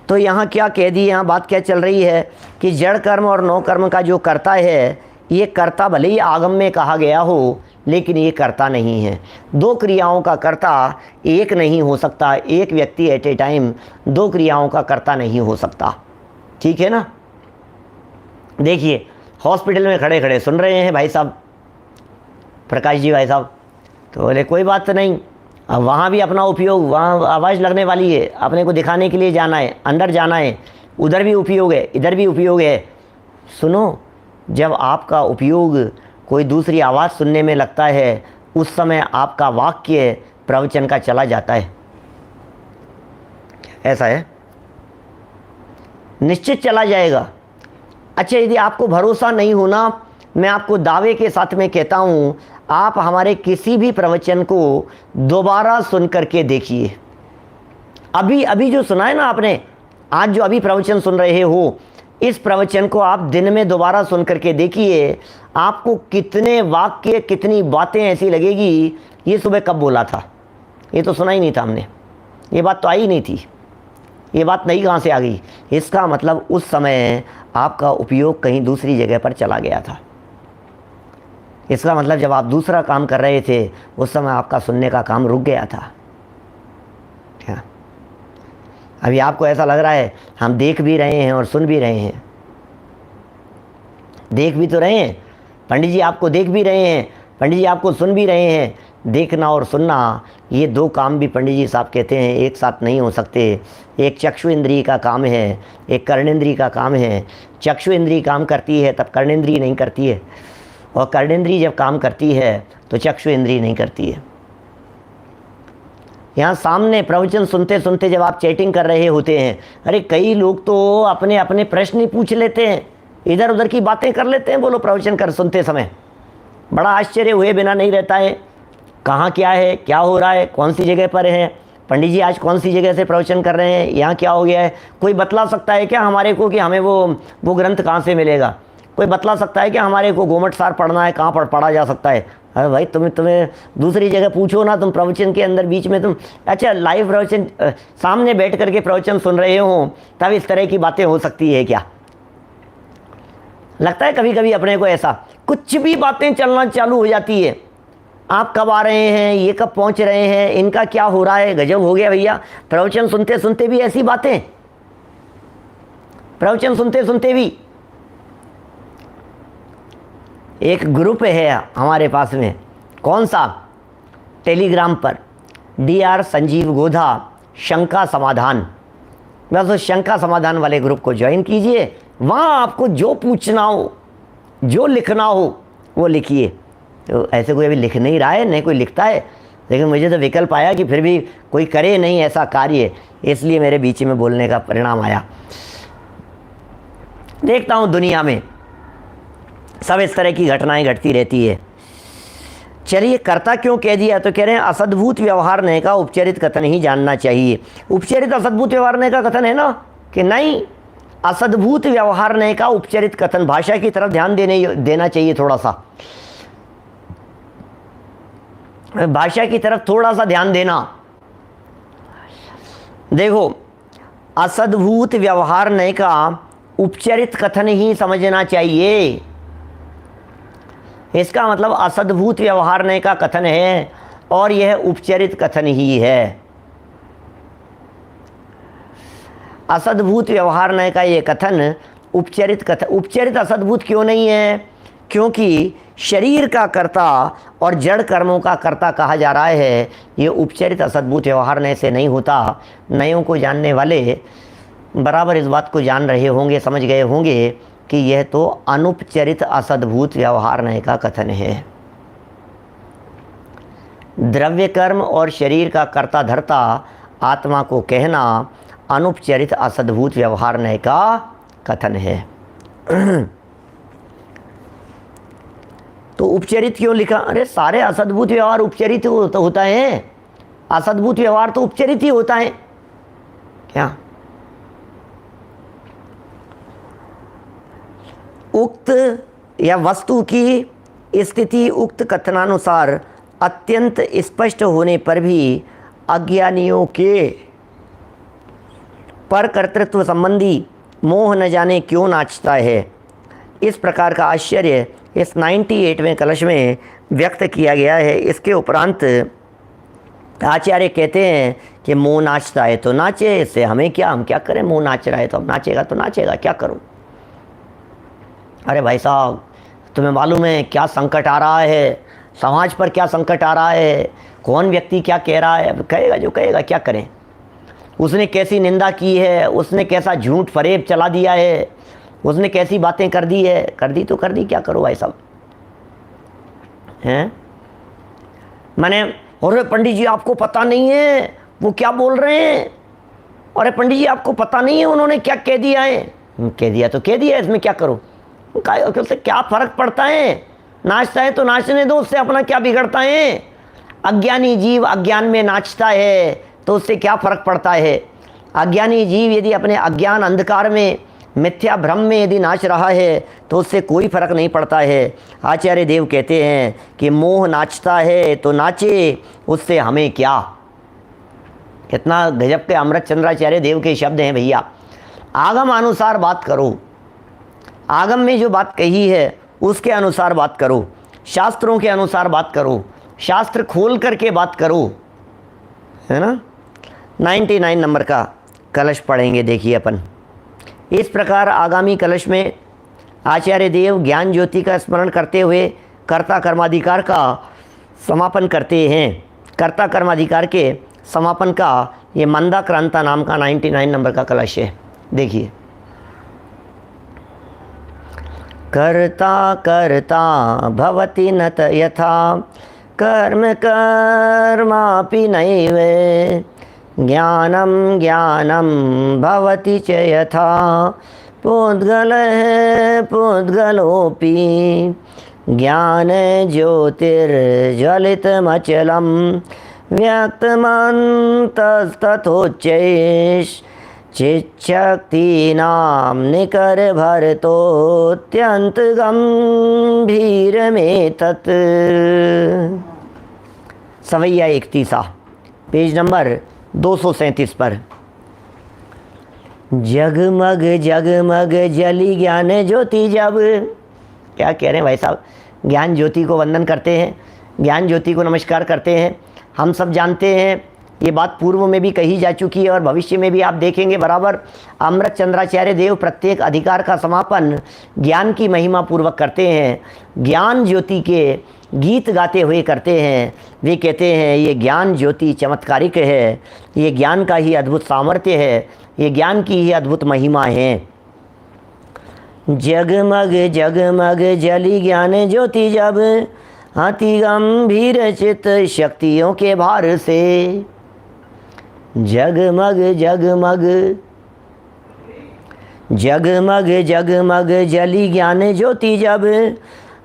तो यहाँ क्या कह दी, यहाँ बात क्या चल रही है कि जड़ कर्म और नौ कर्म का जो कर्ता है, ये कर्ता भले ही आगम में कहा गया हो लेकिन ये कर्ता नहीं है। 2 क्रियाओं का कर्ता एक नहीं हो सकता। एक व्यक्ति एट ए टाइम 2 क्रियाओं का कर्ता नहीं हो सकता, ठीक है ना? देखिए हॉस्पिटल में खड़े खड़े सुन रहे हैं भाई साहब, प्रकाश जी भाई साहब, तो बोले कोई बात नहीं, अब वहाँ भी अपना उपयोग, वहाँ आवाज़ लगने वाली है, अपने को दिखाने के लिए जाना है, अंदर जाना है, उधर भी उपयोग है, इधर भी उपयोग है। सुनो, जब आपका उपयोग कोई दूसरी आवाज़ सुनने में लगता है उस समय आपका वाक्य प्रवचन का चला जाता है। ऐसा है, निश्चित चला जाएगा। अच्छा, यदि आपको भरोसा नहीं होना, मैं आपको दावे के साथ में कहता हूँ, आप हमारे किसी भी प्रवचन को दोबारा सुन करके देखिए। अभी जो सुना है ना आपने, आज जो अभी प्रवचन सुन रहे हो, इस प्रवचन को आप दिन में दोबारा सुन करके देखिए, आपको कितने वाक्य, कितनी बातें ऐसी लगेगी, ये सुबह कब बोला था, ये तो सुना ही नहीं था हमने, ये बात तो आई नहीं थी, ये बात नहीं कहाँ से आ गई। इसका मतलब उस समय आपका उपयोग कहीं दूसरी जगह पर चला गया था। इसका मतलब जब आप दूसरा काम कर रहे थे उस समय आपका सुनने का काम रुक गया था। क्या अभी आपको ऐसा लग रहा है हम देख भी रहे हैं और सुन भी रहे हैं? देख भी तो रहे हैं, पंडित जी आपको देख भी रहे हैं, पंडित जी आपको सुन भी रहे हैं। देखना और सुनना, ये 2 काम भी पंडित जी साहब कहते हैं एक साथ नहीं हो सकते। एक चक्षु इंद्रिय का काम है, एक कर्णेंद्रिय का काम है। चक्षु इंद्रिय काम करती है तब कर्णेंद्रिय नहीं करती है, और कर्णेंद्रिय जब काम करती है तो चक्षु इंद्रिय नहीं करती है। यहाँ सामने प्रवचन सुनते सुनते जब आप चैटिंग कर रहे होते हैं, अरे कई लोग तो अपने अपने प्रश्न ही पूछ लेते हैं, इधर उधर की बातें कर लेते हैं, बोलो प्रवचन कर सुनते समय। बड़ा आश्चर्य हुए बिना नहीं रहता है, कहाँ क्या है, क्या हो रहा है, कौन सी जगह पर है, पंडित जी आज कौन सी जगह से प्रवचन कर रहे हैं, यहाँ क्या हो गया है। कोई बतला सकता है क्या हमारे को कि हमें वो ग्रंथ कहाँ से मिलेगा? कोई बतला सकता है क्या हमारे को गोमट सार पढ़ना है, कहाँ पढ़ा जा सकता है? अरे भाई तुम्हें दूसरी जगह पूछो ना, तुम प्रवचन के अंदर बीच में तुम अच्छा लाइव प्रवचन सामने बैठ करके प्रवचन सुन रहे हो, तब इस तरह की बातें हो सकती है क्या? लगता है कभी कभी अपने को ऐसा, कुछ भी बातें चलना चालू हो जाती है, आप कब आ रहे हैं, ये कब पहुंच रहे हैं, इनका क्या हो रहा है, गजब हो गया भैया। प्रवचन सुनते सुनते भी ऐसी बातें, प्रवचन सुनते सुनते भी। एक ग्रुप है हमारे पास में, कौन सा, टेलीग्राम पर, DR संजीव गोधा शंका समाधान। बस उस शंका समाधान वाले ग्रुप को ज्वाइन कीजिए, वहाँ आपको जो पूछना हो, जो लिखना हो वो लिखिए। तो ऐसे कोई अभी लिख नहीं रहा है, नहीं कोई लिखता है, लेकिन मुझे तो विकल्प आया कि फिर भी कोई करे नहीं ऐसा कार्य, इसलिए मेरे बीच में बोलने का परिणाम आया। देखता हूँ दुनिया में सब इस तरह की घटनाएं घटती रहती है। चलिए, कर्ता क्यों कह दिया, तो कह रहे हैं असद्भूत व्यवहार ने का उपचरित कथन ही जानना चाहिए। उपचरित असद्भूत व्यवहार ने का कथन है ना कि नहीं, असद्भूत व्यवहार ने का उपचरित कथन, भाषा की तरफ ध्यान देना चाहिए थोड़ा सा, भाषा की तरफ थोड़ा सा ध्यान देना। देखो, असद्भूत व्यवहार ने का उपचरित कथन ही समझना चाहिए। इसका मतलब असद्भूत व्यवहार ने का कथन है और यह उपचरित कथन ही है। असद्भूत व्यवहार ने का ये कथन उपचरित कथन, उपचरित असद्भूत क्यों नहीं है? क्योंकि शरीर का कर्ता और जड़ कर्मों का कर्ता कहा जा रहा है, ये उपचरित असद्भूत व्यवहार ने से नहीं होता। नयों को जानने वाले बराबर इस बात को जान रहे होंगे, समझ गए होंगे कि यह तो अनुपचरित असद्भूत व्यवहार नय का कथन है। द्रव्य कर्म और शरीर का कर्ता धर्ता आत्मा को कहना अनुपचरित असद्भूत व्यवहार नय का कथन है। तो उपचरित क्यों लिखा? अरे सारे असद्भूत व्यवहार उपचरित होता है, असद्भूत व्यवहार तो उपचरित ही होता है क्या? उक्त या वस्तु की स्थिति उक्त कथनानुसार अत्यंत स्पष्ट होने पर भी अज्ञानियों के पर कर्तृत्व संबंधी मोह न जाने क्यों नाचता है। इस प्रकार का आश्चर्य इस 98वें कलश में व्यक्त किया गया है। इसके उपरांत आचार्य कहते हैं कि मोह नाचता है तो नाचे, इससे हमें क्या, हम क्या करें, मोह नाच रहा है तो अब नाचेगा तो नाचेगा, क्या करूं। अरे भाई साहब, तुम्हें मालूम है क्या संकट आ रहा है, समाज पर क्या संकट आ रहा है, कौन व्यक्ति क्या कह रहा है, अब कहेगा जो कहेगा, क्या करें। उसने कैसी निंदा की है, उसने कैसा झूठ फरेब चला दिया है, उसने कैसी बातें कर दी है, कर दी तो कर दी, क्या करो भाई साहब, हैं। मैंने, अरे पंडित जी आपको पता नहीं है वो क्या बोल रहे हैं, अरे पंडित जी आपको पता नहीं है उन्होंने क्या कह दिया है। कह दिया तो कह दिया, इसमें क्या करो, उससे क्या फर्क पड़ता है, नाचता है तो नाचने दो, उससे अपना क्या बिगड़ता है। अज्ञानी जीव अज्ञान में नाचता है तो उससे क्या फर्क पड़ता है। अज्ञानी जीव यदि अपने अज्ञान अंधकार में मिथ्या भ्रम में यदि नाच रहा है तो उससे कोई फर्क नहीं पड़ता है। आचार्य देव कहते हैं कि मोह नाचता है तो नाचे, उससे हमें क्या। कितना गजब के अमृत चंद्राचार्य देव के शब्द हैं भैया। आगम अनुसार बात करो, आगम में जो बात कही है उसके अनुसार बात करो, शास्त्रों के अनुसार बात करो, शास्त्र खोल करके बात करो, है ना। 99 नंबर का कलश पढ़ेंगे, देखिए अपन। इस प्रकार आगामी कलश में आचार्य देव ज्ञान ज्योति का स्मरण करते हुए कर्ता कर्माधिकार का समापन करते हैं। कर्ता कर्माधिकार के समापन का ये मंदाक्रांता नाम का 99 नंबर का कलश है। देखिए, कर्ता कर्ता भवति न यथा कर्म कर्मापि नैव ज्ञानम ज्ञानम भवति च यथा पुद्गलः पुद्गलोऽपि ज्ञान ज्योतिर्ज्वलितमचलं व्यक्तमन्तस्तथोच्चैः चिच्छक्ति नाम निकर भर तो अत्यंत गंभीर में तत्। सवैया 31 पेज नंबर 237 पर। जगमग जगमग जली ज्ञान ज्योति जब, क्या कह रहे हैं भाई साहब, ज्ञान ज्योति को वंदन करते हैं, ज्ञान ज्योति को नमस्कार करते हैं। हम सब जानते हैं, ये बात पूर्व में भी कही जा चुकी है और भविष्य में भी आप देखेंगे बराबर। अमृत चंद्राचार्य देव प्रत्येक अधिकार का समापन ज्ञान की महिमा पूर्वक करते हैं, ज्ञान ज्योति के गीत गाते हुए करते हैं। वे कहते हैं ये ज्ञान ज्योति चमत्कारिक है, ये ज्ञान का ही अद्भुत सामर्थ्य है, ये ज्ञान की ही अद्भुत महिमा है। जगमग जगमग जली ज्ञान ज्योति जब, अति गंभीर चित शक्तियों के भार से। जगमग जगमग जगमग जगमग जली ज्ञान ज्योति जब,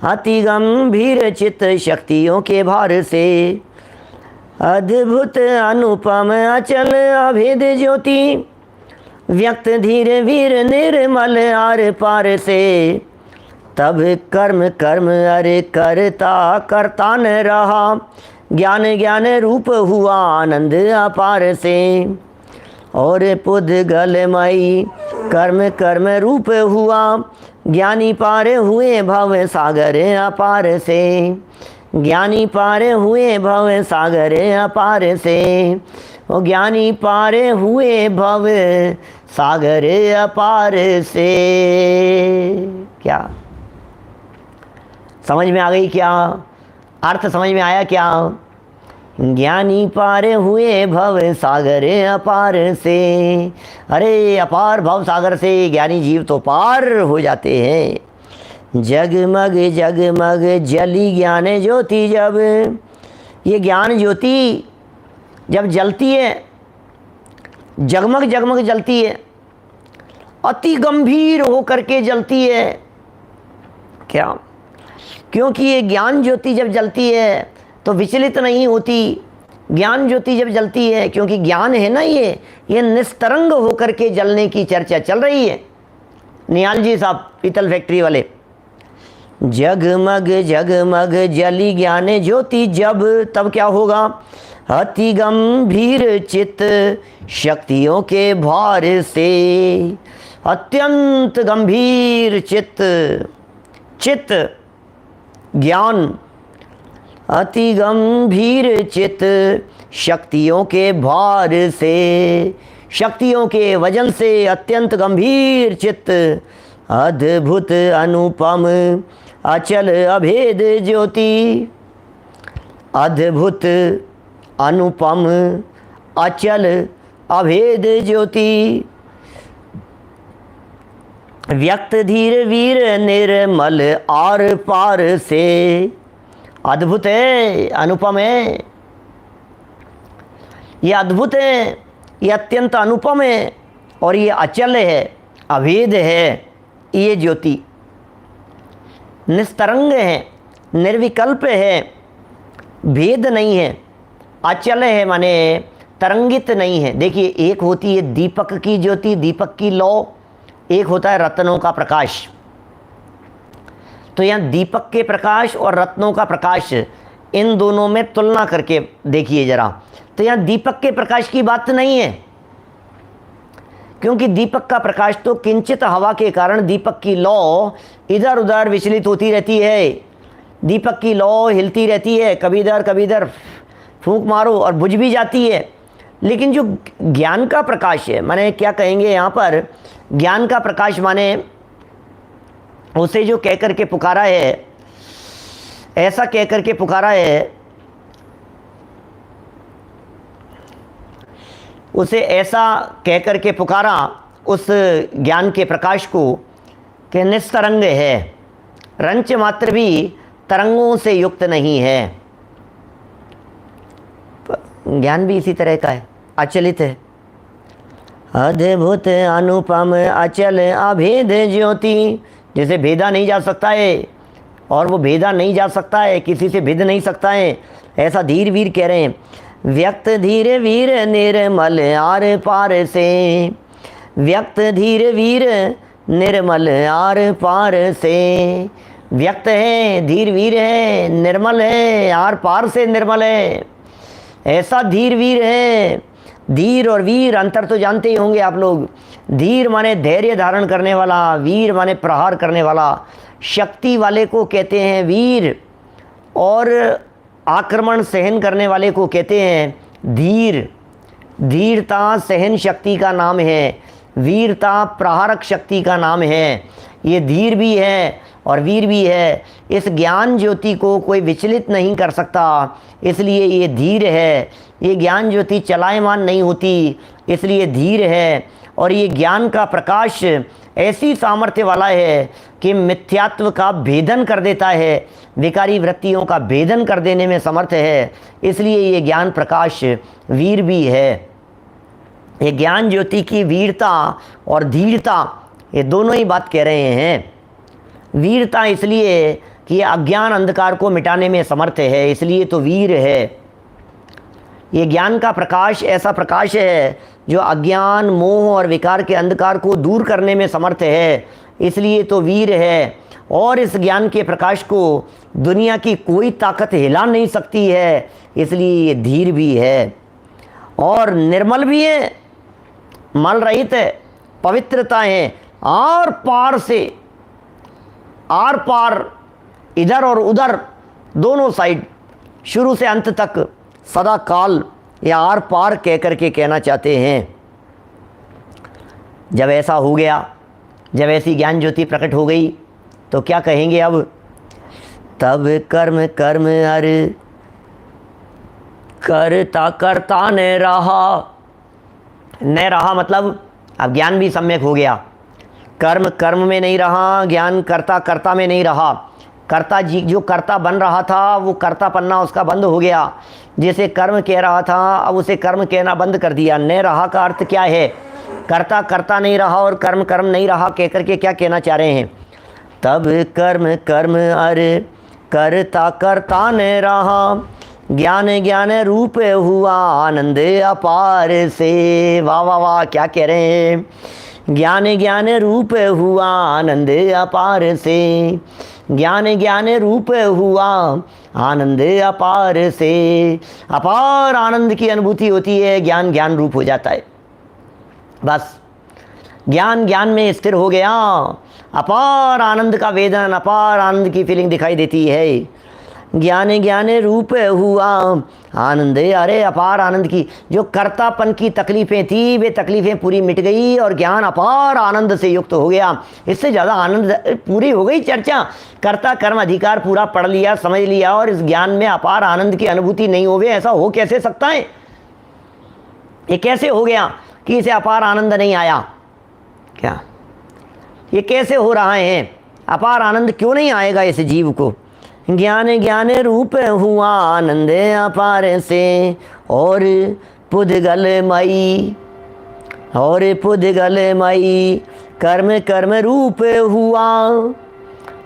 अति गंभीर चित शक्तियों के भार से। अद्भुत अनुपम अचल अभेद ज्योति, व्यक्त धीर वीर निर्मल आर पार से। तब कर्म कर्म अरे करता करता न रहा, ज्ञान ज्ञान रूप हुआ आनंद अपार से। और पुद्गलमयी कर्म कर्म रूप हुआ, ज्ञानी पार हुए भव सागर अपार से। ज्ञानी पार हुए भव सागर अपार से। वो ज्ञानी पार हुए भव सागर अपार से। क्या समझ में आ गई? क्या अर्थ समझ में आया? क्या ज्ञानी पार हुए भव सागर अपार से। अरे अपार भव सागर से ज्ञानी जीव तो पार हो जाते हैं। जगमग जगमग जली ज्ञान ज्योति जब, ये ज्ञान ज्योति जब जलती है, जगमग जगमग जलती है, अति गंभीर होकर के जलती है। क्या? क्योंकि ये ज्ञान ज्योति जब जलती है तो विचलित नहीं होती। ज्ञान ज्योति जब जलती है, क्योंकि ज्ञान है ना, ये निस्तरंग होकर के जलने की चर्चा चल रही है। निहाल जी साहब पीतल फैक्ट्री वाले। जगमग जगमग जली ज्ञान ज्योति जब, तब क्या होगा? अति गंभीर चित्त शक्तियों के भार से। अत्यंत गंभीर चित्त, चित्त ज्ञान, अति गंभीर चित्त शक्तियों के भार से। शक्तियों के वजन से अत्यंत गंभीर चित्त, अद्भुत अनुपम अचल अभेद ज्योति। अद्भुत अनुपम अचल अभेद ज्योति, व्यक्त धीर वीर निर्मल आर पार से। अद्भुत है, अनुपम है, ये अद्भुत है, ये अत्यंत अनुपम है और ये अचल है, अभेद है। ये ज्योति निस्तरंग है, निर्विकल्प है, भेद नहीं है, अचल है, माने तरंगित नहीं है। देखिए, एक होती है दीपक की ज्योति, दीपक की लौ, एक होता है रत्नों का प्रकाश। तो यहाँ दीपक के प्रकाश और रत्नों का प्रकाश, इन दोनों में तुलना करके देखिए जरा। तो यहाँ दीपक के प्रकाश की बात नहीं है, क्योंकि दीपक का प्रकाश तो किंचित हवा के कारण दीपक की लौ इधर उधर विचलित होती रहती है। दीपक की लौ हिलती रहती है, कभी इधर फूंक मारो और बुझ भी जाती है। लेकिन जो ज्ञान का प्रकाश है, माने क्या कहेंगे यहाँ पर, ज्ञान का प्रकाश माने उसे जो कह कर के पुकारा है, ऐसा कह कर के पुकारा है, उसे ऐसा कह कर के पुकारा उस ज्ञान के प्रकाश को कि निस्तरंग है, रंच मात्र भी तरंगों से युक्त नहीं है। ज्ञान भी इसी तरह का है, अचलित है। अद्भुत अनुपम अचल अभेद ज्योति, जिसे भेदा नहीं जा सकता है और वो भेदा नहीं जा सकता है, किसी से भेद नहीं सकता है, ऐसा धीर वीर कह रहे हैं। व्यक्त धीर वीर निर्मल आर पार से। व्यक्त धीर वीर निर्मल आर पार से। व्यक्त है, धीर वीर है, निर्मल है, आर पार से निर्मल है। ऐसा धीर वीर है। धीर और वीर अंतर तो जानते ही होंगे आप लोग। धीर माने धैर्य धारण करने वाला, वीर माने प्रहार करने वाला। शक्ति वाले को कहते हैं वीर, और आक्रमण सहन करने वाले को कहते हैं धीर। धीरता सहन शक्ति का नाम है, वीरता प्रहारक शक्ति का नाम है। ये धीर भी है और वीर भी है। इस ज्ञान ज्योति को कोई विचलित नहीं कर सकता, इसलिए ये धीर है। ये ज्ञान ज्योति चलायमान नहीं होती, इसलिए धीर है। और ये ज्ञान का प्रकाश ऐसी सामर्थ्य वाला है कि मिथ्यात्व का भेदन कर देता है, विकारी वृत्तियों का भेदन कर देने में समर्थ है, इसलिए ये ज्ञान प्रकाश वीर भी है। ये ज्ञान ज्योति की वीरता और धीरता, ये दोनों ही बात कह रहे हैं। वीरता इसलिए कि ये अज्ञान अंधकार को मिटाने में समर्थ है, इसलिए तो वीर है। ये ज्ञान का प्रकाश ऐसा प्रकाश है जो अज्ञान, मोह और विकार के अंधकार को दूर करने में समर्थ है, इसलिए तो वीर है। और इस ज्ञान के प्रकाश को दुनिया की कोई ताकत हिला नहीं सकती है, इसलिए ये धीर भी है। और निर्मल भी है, मल रहित है, पवित्रता है। आर पार से, आर पार, इधर और उधर दोनों साइड, शुरू से अंत तक, सदा काल, या आर पार कह करके कहना चाहते हैं। जब ऐसा हो गया, जब ऐसी ज्ञान ज्योति प्रकट हो गई, तो क्या कहेंगे अब? तब कर्म कर्म अर करता करता न रहा मतलब अब ज्ञान भी सम्यक हो गया। कर्म कर्म में नहीं रहा, ज्ञान कर्ता कर्ता में नहीं रहा। कर्ता जी जो कर्ता बन रहा था, वो कर्ता पन्ना उसका बंद हो गया। जैसे कर्म कह रहा था, अब उसे कर्म कहना बंद कर दिया। न रहा का अर्थ क्या है? कर्ता कर्ता नहीं रहा और कर्म कर्म नहीं रहा, कह करके क्या कहना चाह रहे हैं? तब कर्म कर्म अर करता करता न रहा, ज्ञान ज्ञान रूप हुआ आनंद अपार से। वाह वाह वाह, क्या कह रहे हैं? ज्ञान ज्ञान रूप हुआ आनंद अपार से। ज्ञान ज्ञान रूप हुआ आनंद अपार से। अपार आनंद की अनुभूति होती है, ज्ञान ज्ञान रूप हो जाता है। बस ज्ञान ज्ञान में स्थिर हो गया, अपार आनंद का वेदन, अपार आनंद की फीलिंग दिखाई देती है। ज्ञान ज्ञान रूप हुआ आनंद, अरे अपार आनंद की जो कर्तापन की तकलीफ़ें थी, वे तकलीफ़ें पूरी मिट गई और ज्ञान अपार आनंद से युक्त हो गया। इससे ज़्यादा आनंद पूरी हो गई चर्चा। कर्ता कर्म अधिकार पूरा पढ़ लिया, समझ लिया, और इस ज्ञान में अपार आनंद की अनुभूति नहीं होवे, ऐसा हो कैसे सकता है? ये कैसे हो गया कि इसे अपार आनंद नहीं आया? क्या ये कैसे हो रहा है? अपार आनंद क्यों नहीं आएगा इस जीव को? ज्ञान ज्ञान रूप हुआ आनंद अपार से, और पुद्गल मई, और पुद्गल मई कर्म कर्म रूप हुआ,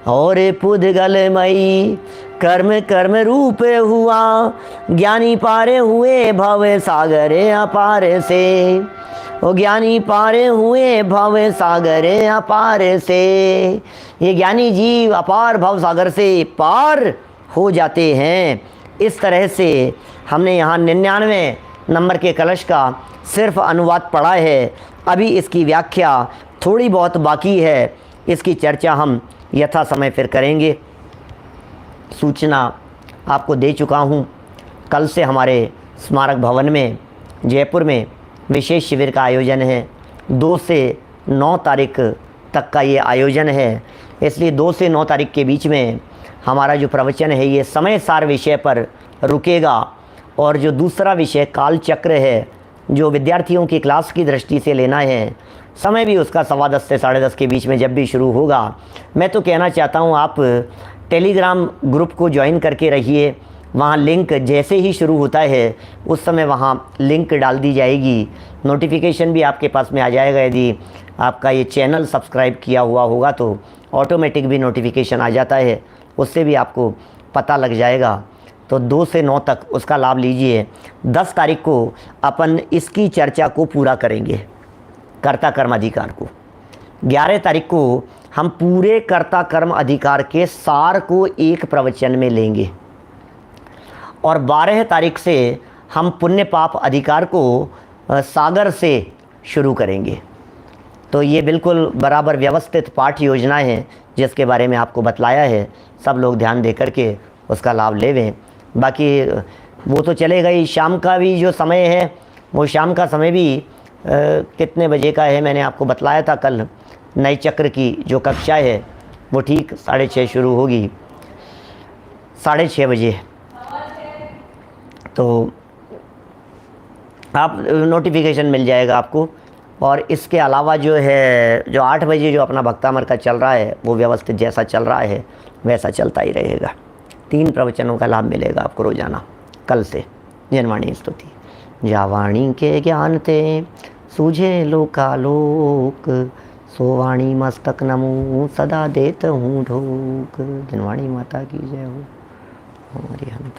और पुद्गल मई कर्म कर्म रूप हुआ। ज्ञानी पारे हुए भव सागर अपार से, ओ ज्ञानी पारे हुए भव सागर अपार से। ये ज्ञानी जीव अपार भव सागर से पार हो जाते हैं। इस तरह से हमने यहाँ 99 नंबर के कलश का सिर्फ अनुवाद पढ़ा है। अभी इसकी व्याख्या थोड़ी बहुत बाकी है, इसकी चर्चा हम यथा समय फिर करेंगे। सूचना आपको दे चुका हूँ। कल से हमारे स्मारक भवन में जयपुर में विशेष शिविर का आयोजन है। 2 से 9 तारीख तक का ये आयोजन है, इसलिए 2 से 9 तारीख के बीच में हमारा जो प्रवचन है ये समय सार विषय पर रुकेगा। और जो दूसरा विषय काल चक्र है, जो विद्यार्थियों की क्लास की दृष्टि से लेना है, समय भी उसका 10:15 से 10:30 के बीच में जब भी शुरू होगा। मैं तो कहना चाहता हूँ आप टेलीग्राम ग्रुप को ज्वाइन करके रहिए। वहाँ लिंक जैसे ही शुरू होता है उस समय वहाँ लिंक डाल दी जाएगी, नोटिफिकेशन भी आपके पास में आ जाएगा। यदि आपका ये चैनल सब्सक्राइब किया हुआ होगा तो ऑटोमेटिक भी नोटिफिकेशन आ जाता है, उससे भी आपको पता लग जाएगा। तो 2 से 9 तक उसका लाभ लीजिए। 10 तारीख को अपन इसकी चर्चा को पूरा करेंगे। कर्ता कर्म अधिकार को। 11 तारीख को हम पूरे कर्ता कर्म अधिकार के सार को एक प्रवचन में लेंगे और 12 तारीख से हम पुण्य पाप अधिकार को सागर से शुरू करेंगे। तो ये बिल्कुल बराबर व्यवस्थित पाठ योजनाएं हैं जिसके बारे में आपको बतलाया है। सब लोग ध्यान दे करके उसका लाभ लेवें। बाकी वो तो चलेगा ही, शाम का भी जो समय है वो शाम का समय भी कितने बजे का है मैंने आपको बतलाया था कल। नए चक्र की जो कक्षा है वो ठीक 6:30 शुरू होगी, 6:30 बजे। तो आप नोटिफिकेशन मिल जाएगा आपको। और इसके अलावा जो है जो 8 बजे जो अपना भक्तामर का चल रहा है वो व्यवस्थित जैसा चल रहा है वैसा चलता ही रहेगा। 3 प्रवचनों का लाभ मिलेगा आपको रोज़ाना कल से। जनवाणी स्तुति। जावाणी के ज्ञान ते सूझे लोकालोक, सोवाणी मस्तक नमो सदा देत हूँ ढोक। जनवाणी माता की जय हो। हमारी हम